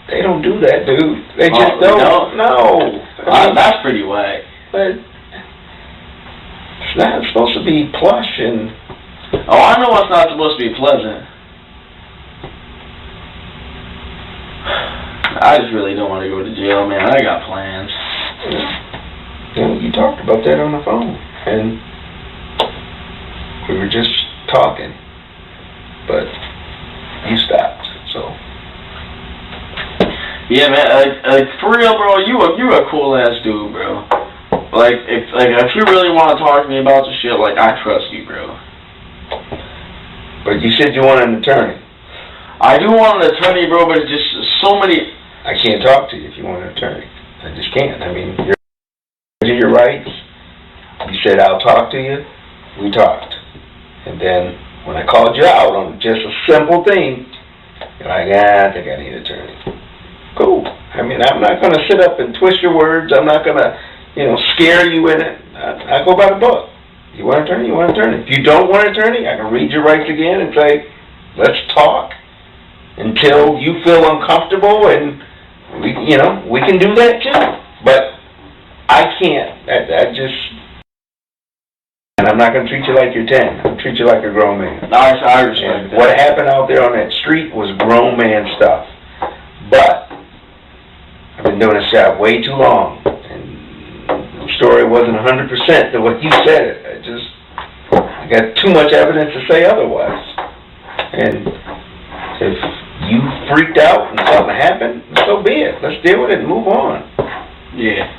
They don't do that, dude. They just don't. No. I mean, that's pretty whack. But it's not supposed to be plush and. Oh, I know it's not supposed to be pleasant. I just really don't want to go to jail, man. I got plans. You talked about that on the phone, and we were just talking, but you stopped, so. Yeah, man. Like for real, bro. You a cool ass dude, bro. Like if you really want to talk to me about the shit, like I trust you, bro. But you said you want an attorney. I do want an attorney, bro, but it's just so many. I can't talk to you if you want an attorney. I just can't. I mean, you're your rights. You said I'll talk to you. We talked, and then when I called you out on just a simple thing, you're like, I think I need an attorney. Cool. I mean, I'm not going to sit up and twist your words. I'm not going to, scare you in it. I go by the book. You want an attorney? You want an attorney. If you don't want an attorney, I can read your rights again and say, let's talk until you feel uncomfortable, and we can do that too. But I can't. And I'm not going to treat you like you're 10. I'll treat you like a grown man. I respect that. What happened out there on that street was grown man stuff. But I've been doing this job way too long, and the story wasn't 100% to what you said. I got too much evidence to say otherwise. And if you freaked out and something happened, so be it. Let's deal with it and move on. Yeah.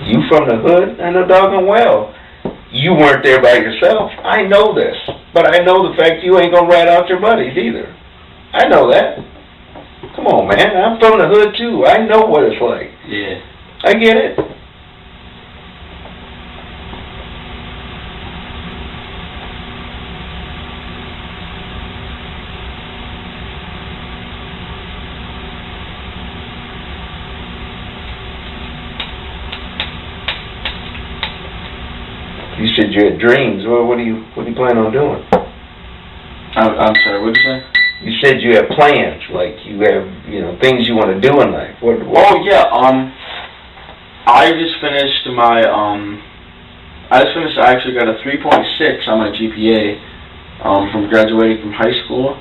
You from the hood, I know doggone well. You weren't there by yourself. I know this. But I know the fact you ain't gonna rat out your buddies either. I know that. Come on, man. I'm from the hood too. I know what it's like. Yeah. I get it. You said you had dreams. Well, what do you plan on doing? I'm sorry, what did you say? You said you have plans, like you have, things you want to do in life. What? Oh yeah, I just finished my I actually got a 3.6 on my GPA from graduating from high school,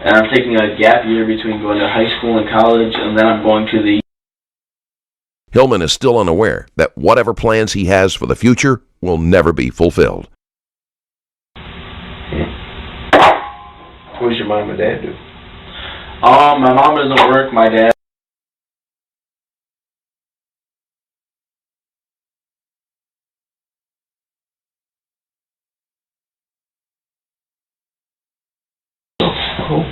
and I'm taking a gap year between going to high school and college, and then I'm going to the. Hillman is still unaware that whatever plans he has for the future will never be fulfilled. What does your mom and dad do? My mom doesn't work. My dad. Cool.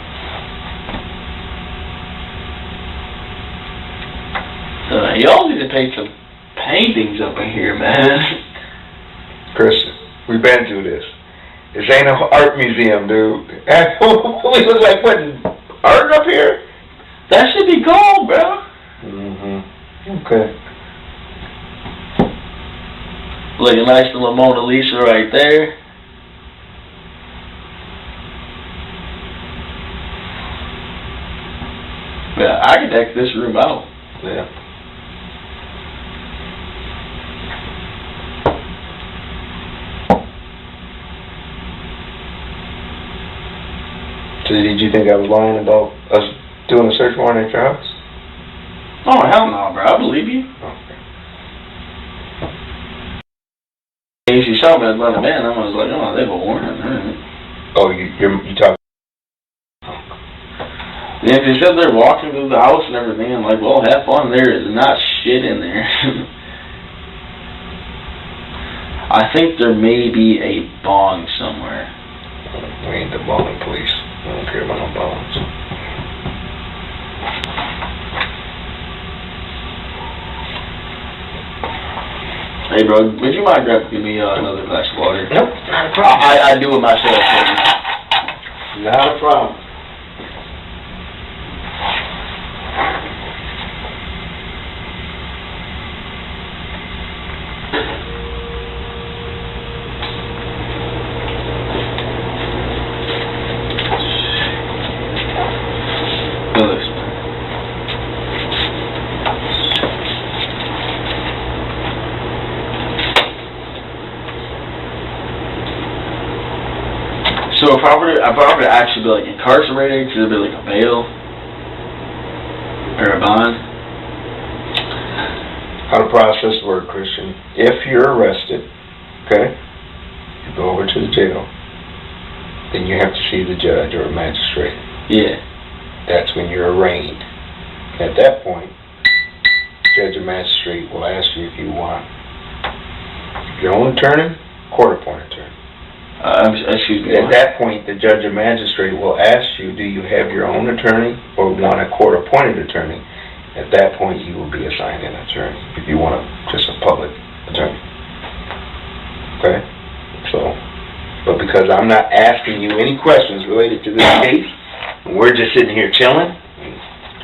Y'all need to paint some paintings up in here, man. Christian, we've been through this. This ain't an art museum, dude. We look like putting art up here? That should be gold, bro. Okay. Look, a nice little Mona Lisa right there. Yeah, I could deck this room out. Yeah. So did you think I was lying about us doing a search warrant at your house? Oh, hell no, bro. I believe you. Okay. And she saw me as another man. I was like, oh, they have a warrant. Oh, you talking? And if they said they're walking through the house and everything, I'm like, well, have fun. There is not shit in there. I think there may be a bong somewhere. We ain't the bowling police. I don't care about no bongs. Hey, bro, would you mind give me another glass of water? Nope, not a problem. I do it myself. Not a problem. So if I were to actually be like incarcerated, could it be like a bail or a bond? How the process works, Christian. If you're arrested, okay, you go over to the jail, then you have to see the judge or a magistrate. Yeah. That's when you're arraigned. At that point, judge or magistrate will ask you if you want your own attorney, court-appointed attorney. Excuse me. At that point, the judge or magistrate will ask you, do you have your own attorney or want a court-appointed attorney? At that point, you will be assigned an attorney if you want just a public attorney. Okay? So, but because I'm not asking you any questions related to this case, we're just sitting here chilling.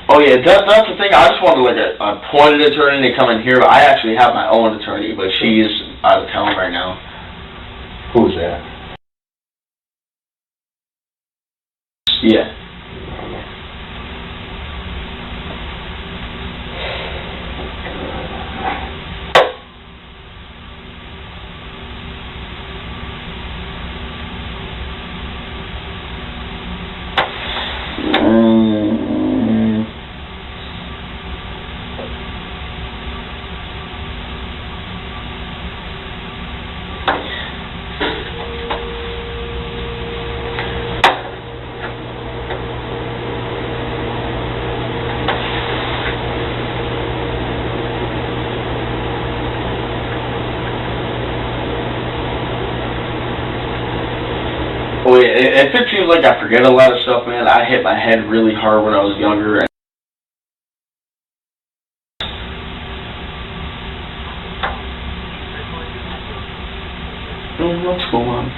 Oh yeah, that's the thing. I just wanted like a appointed attorney to come in here, but I actually have my own attorney, but she is out of town right now. Who's that? Yeah. Oh yeah, if it seems like I forget a lot of stuff, man, I hit my head really hard when I was younger. What's going on?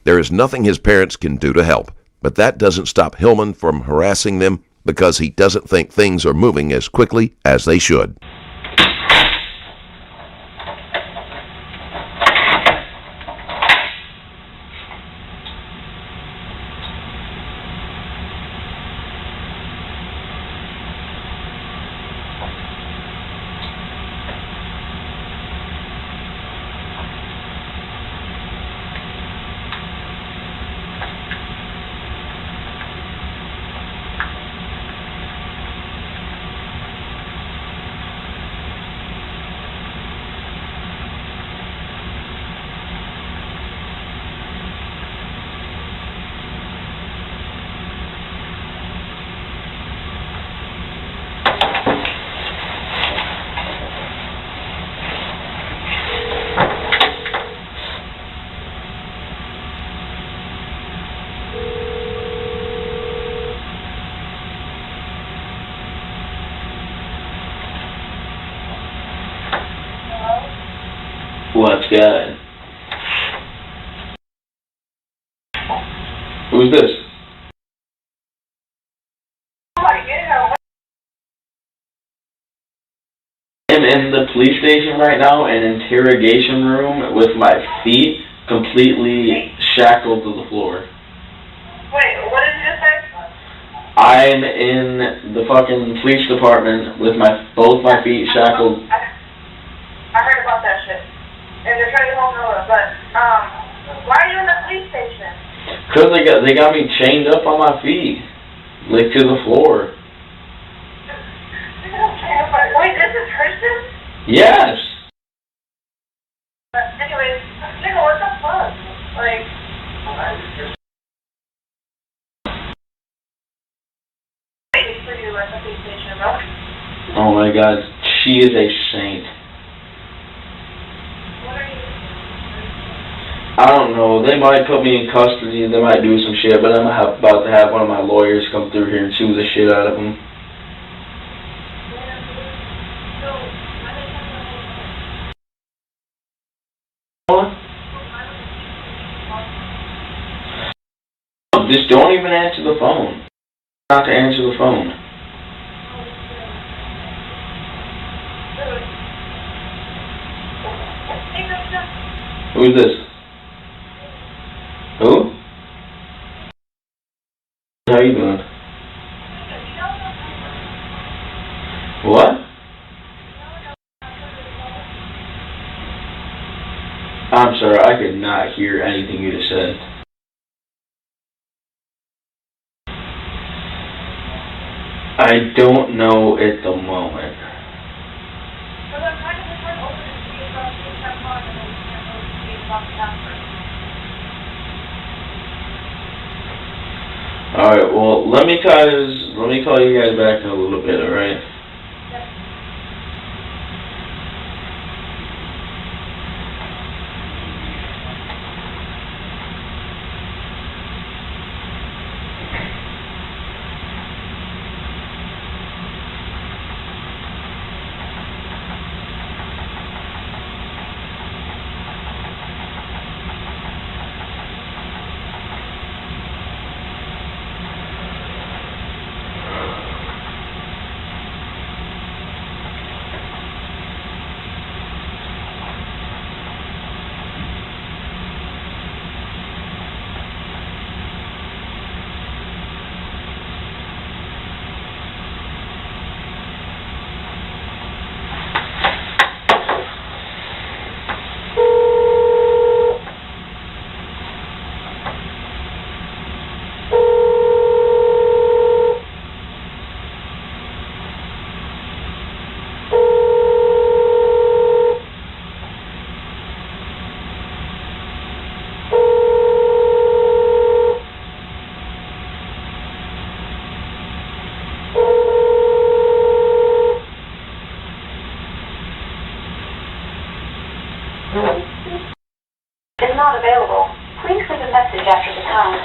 There is nothing his parents can do to help, but that doesn't stop Hillman from harassing them because he doesn't think things are moving as quickly as they should. Let's get it. Who's this? I'm in the police station right now, an interrogation room with my feet completely shackled to the floor. Wait, what did you just say? I'm in the fucking police department with both my feet shackled. I heard about that shit. And they're trying to hold me over, but, why are you in the police station? Cause they got me chained up on my feet, like to the floor. Wait, this is Christian? Yes. Anyways, nigga, what the fuck? Like, waiting for you at the police station, bro. Oh my God, she is a saint. What are you? I don't know. They might put me in custody. They might do some shit, but I'm about to have one of my lawyers come through here and sue the shit out of them. Just don't even answer the phone. Not to answer the phone. Who's this? Who? How you doing? What? I'm sorry, I could not hear anything you just said. I don't know at the moment. Alright, well, let me call you guys back in a little bit, alright? Is not available. Please leave a message after the tone.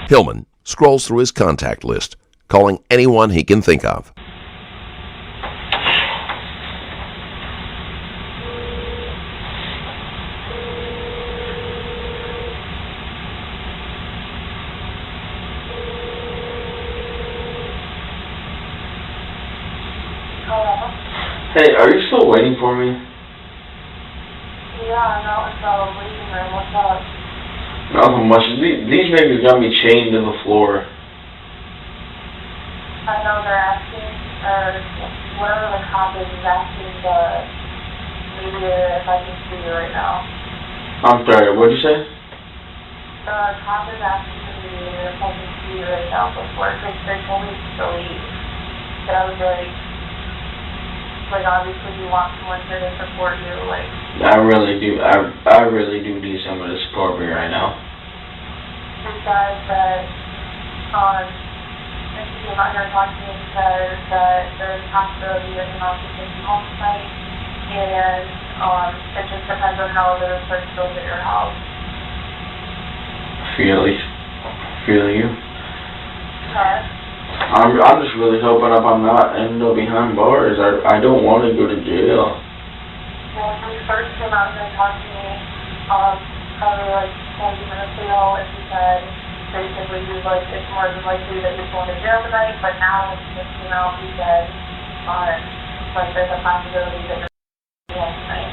Hillman scrolls through his contact list, calling anyone he can think of. Hello? Hey, are you still waiting for me? Yeah, no, it's all waiting room. What's up? Nothing much. These niggas got me chained to the floor. I know they're asking, or whatever the cop is asking, the media if I can see you right now. I'm sorry, what'd you say? the cop is asking me to hold me to you right now before, because they told me to leave. But I was like, obviously you want someone here to support you, like. I really do. I really do need someone to support me right now. He says that, if you came out here and talked to me, he says that there's a possibility that you're not taking you home tonight, and, it just depends on how the search goes at your house. Feel you. Okay. I'm just really hoping I'm not ending up behind bars. I don't want to go to jail. Well, when you first came out here and talked to me, probably like 20 minutes ago, and he said, basically, he was like, it's more than likely that you're going to jail tonight, but now when he just came out, he said, like, there's a possibility that you're going to jail tonight.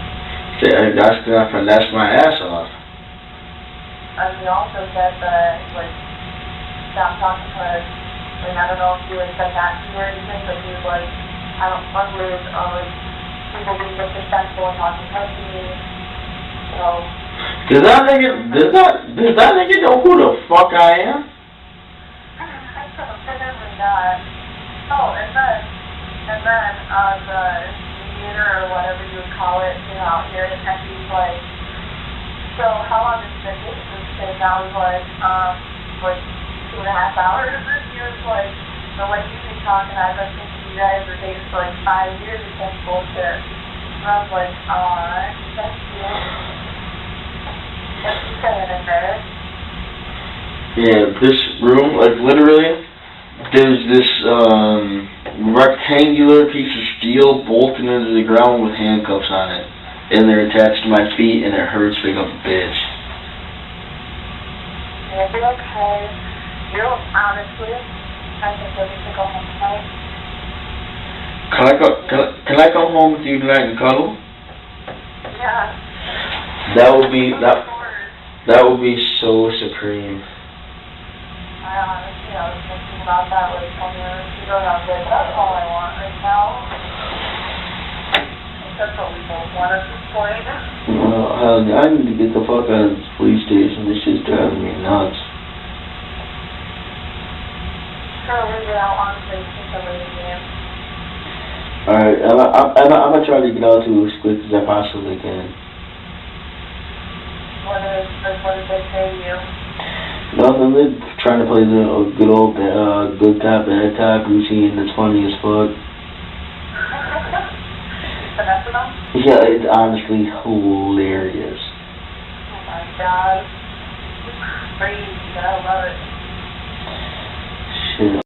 That's my ass off. And he also said that, like, stop talking to her. Like, I don't know if he would said that to you or anything, but he was like, I don't fuck with, like, people being disrespectful and talking to me. So. Does that nigga know who the fuck I am? Apparently not. Oh, and then, the mediator or whatever you would call it, out here, and he's like, so how long has it been dating this kid? And I was like, 2.5 hours. And he was like, the way you keep talking, I've been thinking you guys were dating for like 5 years or some bullshit. And I was like, thank you. What's he saying in there? Yeah, this room, like literally, there's this rectangular piece of steel bolted into the ground with handcuffs on it. And they're attached to my feet, and it hurts like a bitch. You'll be okay. Honestly, I think you'll need to go home tonight. Can I come home with you tonight and cuddle? Yeah. That would be so supreme. I honestly, I was thinking about that like 20 minutes ago, and I was like, that's all I want right now. That's what we both want at this point. Well, I need to get the fuck out of this police station. This shit's driving me nuts. Sure, leave it out on the somebody's name. Alright, I'm gonna try to get out to as quick as I possibly can. What did they say to you? Nothing, they're trying to play the good old good cop, bad cop routine that's funny as fuck. Yeah, it's honestly hilarious. Oh my god. Crazy, I love it. Shit.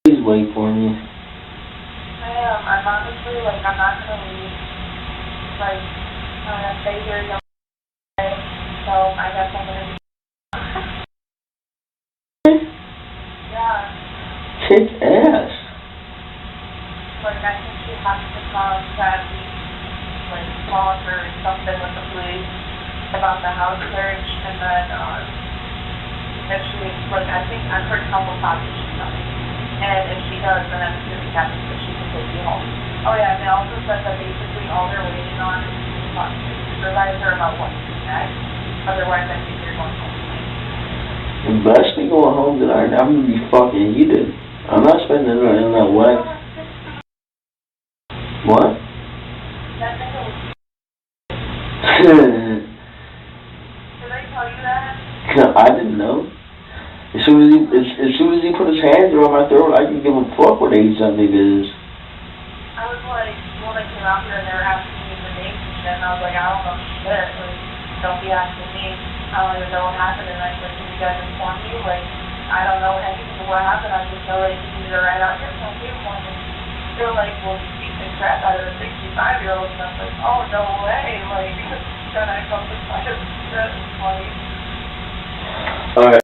Please wait for me. I am. I'm honestly, like, I'm not gonna leave. Like, I'm gonna stay here till Monday, so I guess I'm gonna Yeah. Kick ass. Like, I think she has to contact me, like, talk or something with the police about the house search, and then, if she, like, I think I'm pretty comfortable talking she's coming. And if she does, then I'm assuming that means that she can take you home. Oh yeah, and they also said that basically all they're waiting on is to talk to the supervisor about what to do next. Otherwise, I think you're going home tonight. The best thing going home tonight, I'm gonna be fucking heated. I'm not spending it in that way. What? Did I tell you that? I didn't know. As soon as he put his hands around my throat, I didn't give a fuck what age that nigga is. I was like, well, they came out here and they were asking me for names and shit, and I was like, I don't know shit. Like, don't be asking me. I don't even know what happened. And I said, can you guys inform me? Like, I don't know anything of what happened. I just know that you need to write out your phone for me. They're like, well, you beat the crap out of a 65-year-old. And I was like, oh, no way. Like, then I felt this kind of shit. Funny. Alright.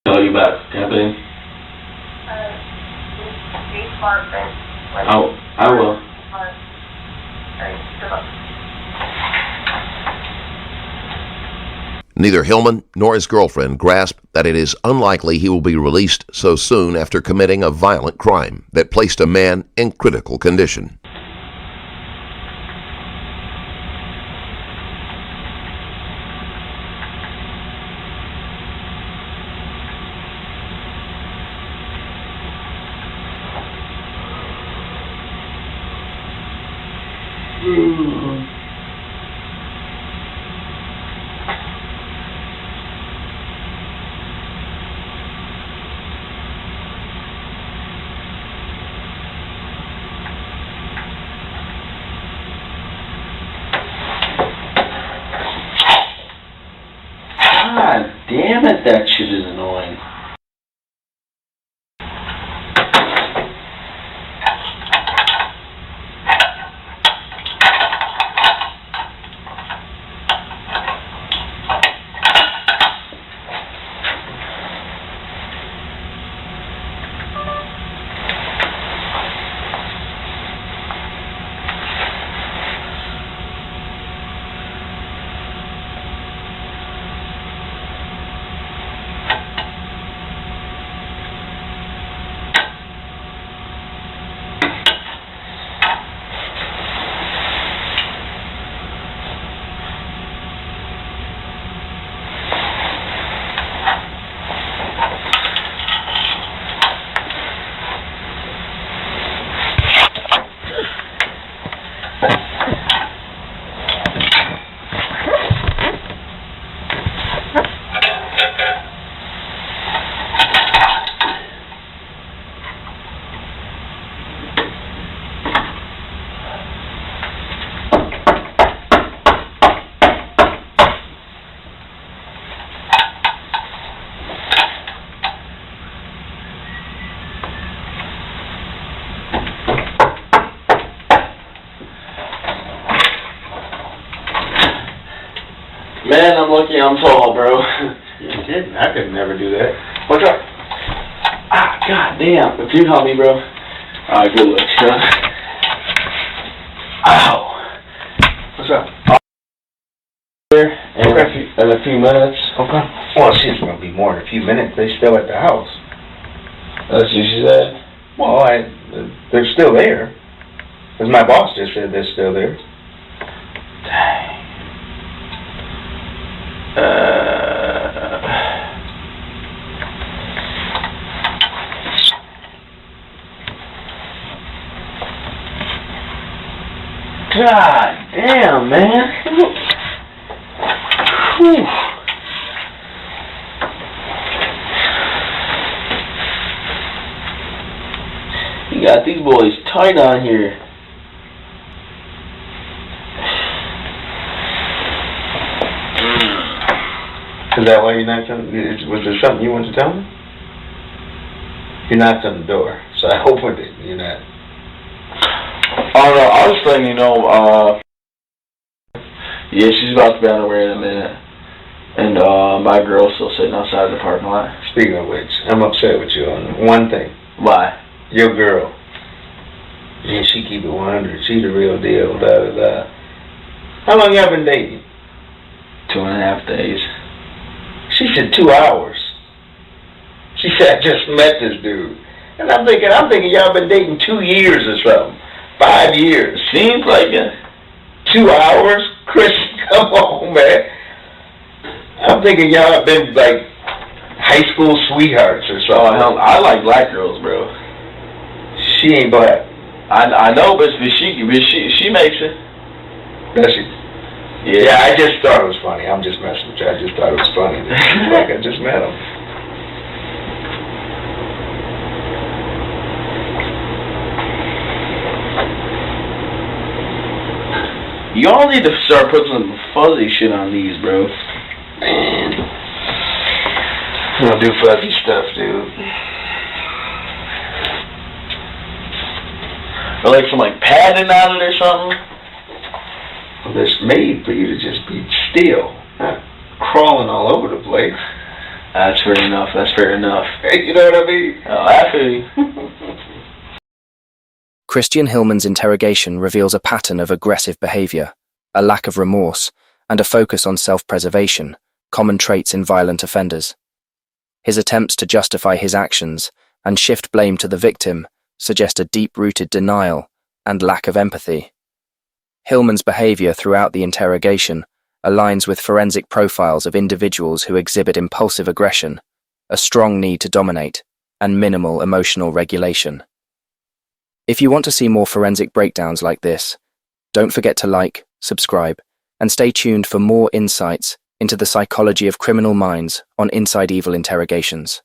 Tell you about happening. Be smart, babe. Like, I will. Smart. Alright, good luck. Neither Hillman nor his girlfriend grasp that it is unlikely he will be released so soon after committing a violent crime that placed a man in critical condition. Man, I'm lucky I'm tall, bro. You're kidding. I could never do that. What's up? Ah, god damn. If you help me, bro. Alright, good luck, son. Ow. What's up? Here, in a few minutes. Okay. Well, it's going to be more than a few minutes. They're still at the house. That's what she said? Well, they're still there. Because my boss just said they're still there. Dang. God damn, man. Whew. You got these boys tight on here. Is that why you're not telling me? Was there something you wanted to tell me? You knocked on the door, so I opened it. You're not. Oh no, I was just letting you know, yeah, she's about to be on her way in a minute. And my girl's still sitting outside the parking lot. Speaking of which, I'm upset with you on one thing. Why? Your girl. Yeah, she keep it 100. She the real deal, da-da-da. How long y'all been dating? 2.5 days. She said 2 hours. She said, I just met this dude. And I'm thinking y'all been dating 2 years or something. 5 years. Seems like it. 2 hours? Chris, come on, man. I'm thinking y'all have been like high school sweethearts or something. Oh, hell, I like black girls, bro. She ain't black. I know, but she makes it. Does she? Yeah. I just thought it was funny. I'm just messing with you. I just thought it was funny. Like I just met him. Y'all need to start putting some fuzzy shit on these, bro. Man. I don't do fuzzy stuff, dude. Or like some like padding on it or something. Well, it's made for you to just be still, not crawling all over the place. That's fair enough. That's fair enough. You know what I mean? Oh, I feel you. Christian Hillman's interrogation reveals a pattern of aggressive behavior, a lack of remorse, and a focus on self-preservation, common traits in violent offenders. His attempts to justify his actions and shift blame to the victim suggest a deep-rooted denial and lack of empathy. Hillman's behavior throughout the interrogation aligns with forensic profiles of individuals who exhibit impulsive aggression, a strong need to dominate, and minimal emotional regulation. If you want to see more forensic breakdowns like this, don't forget to like, subscribe, and stay tuned for more insights into the psychology of criminal minds on Inside Evil Interrogations.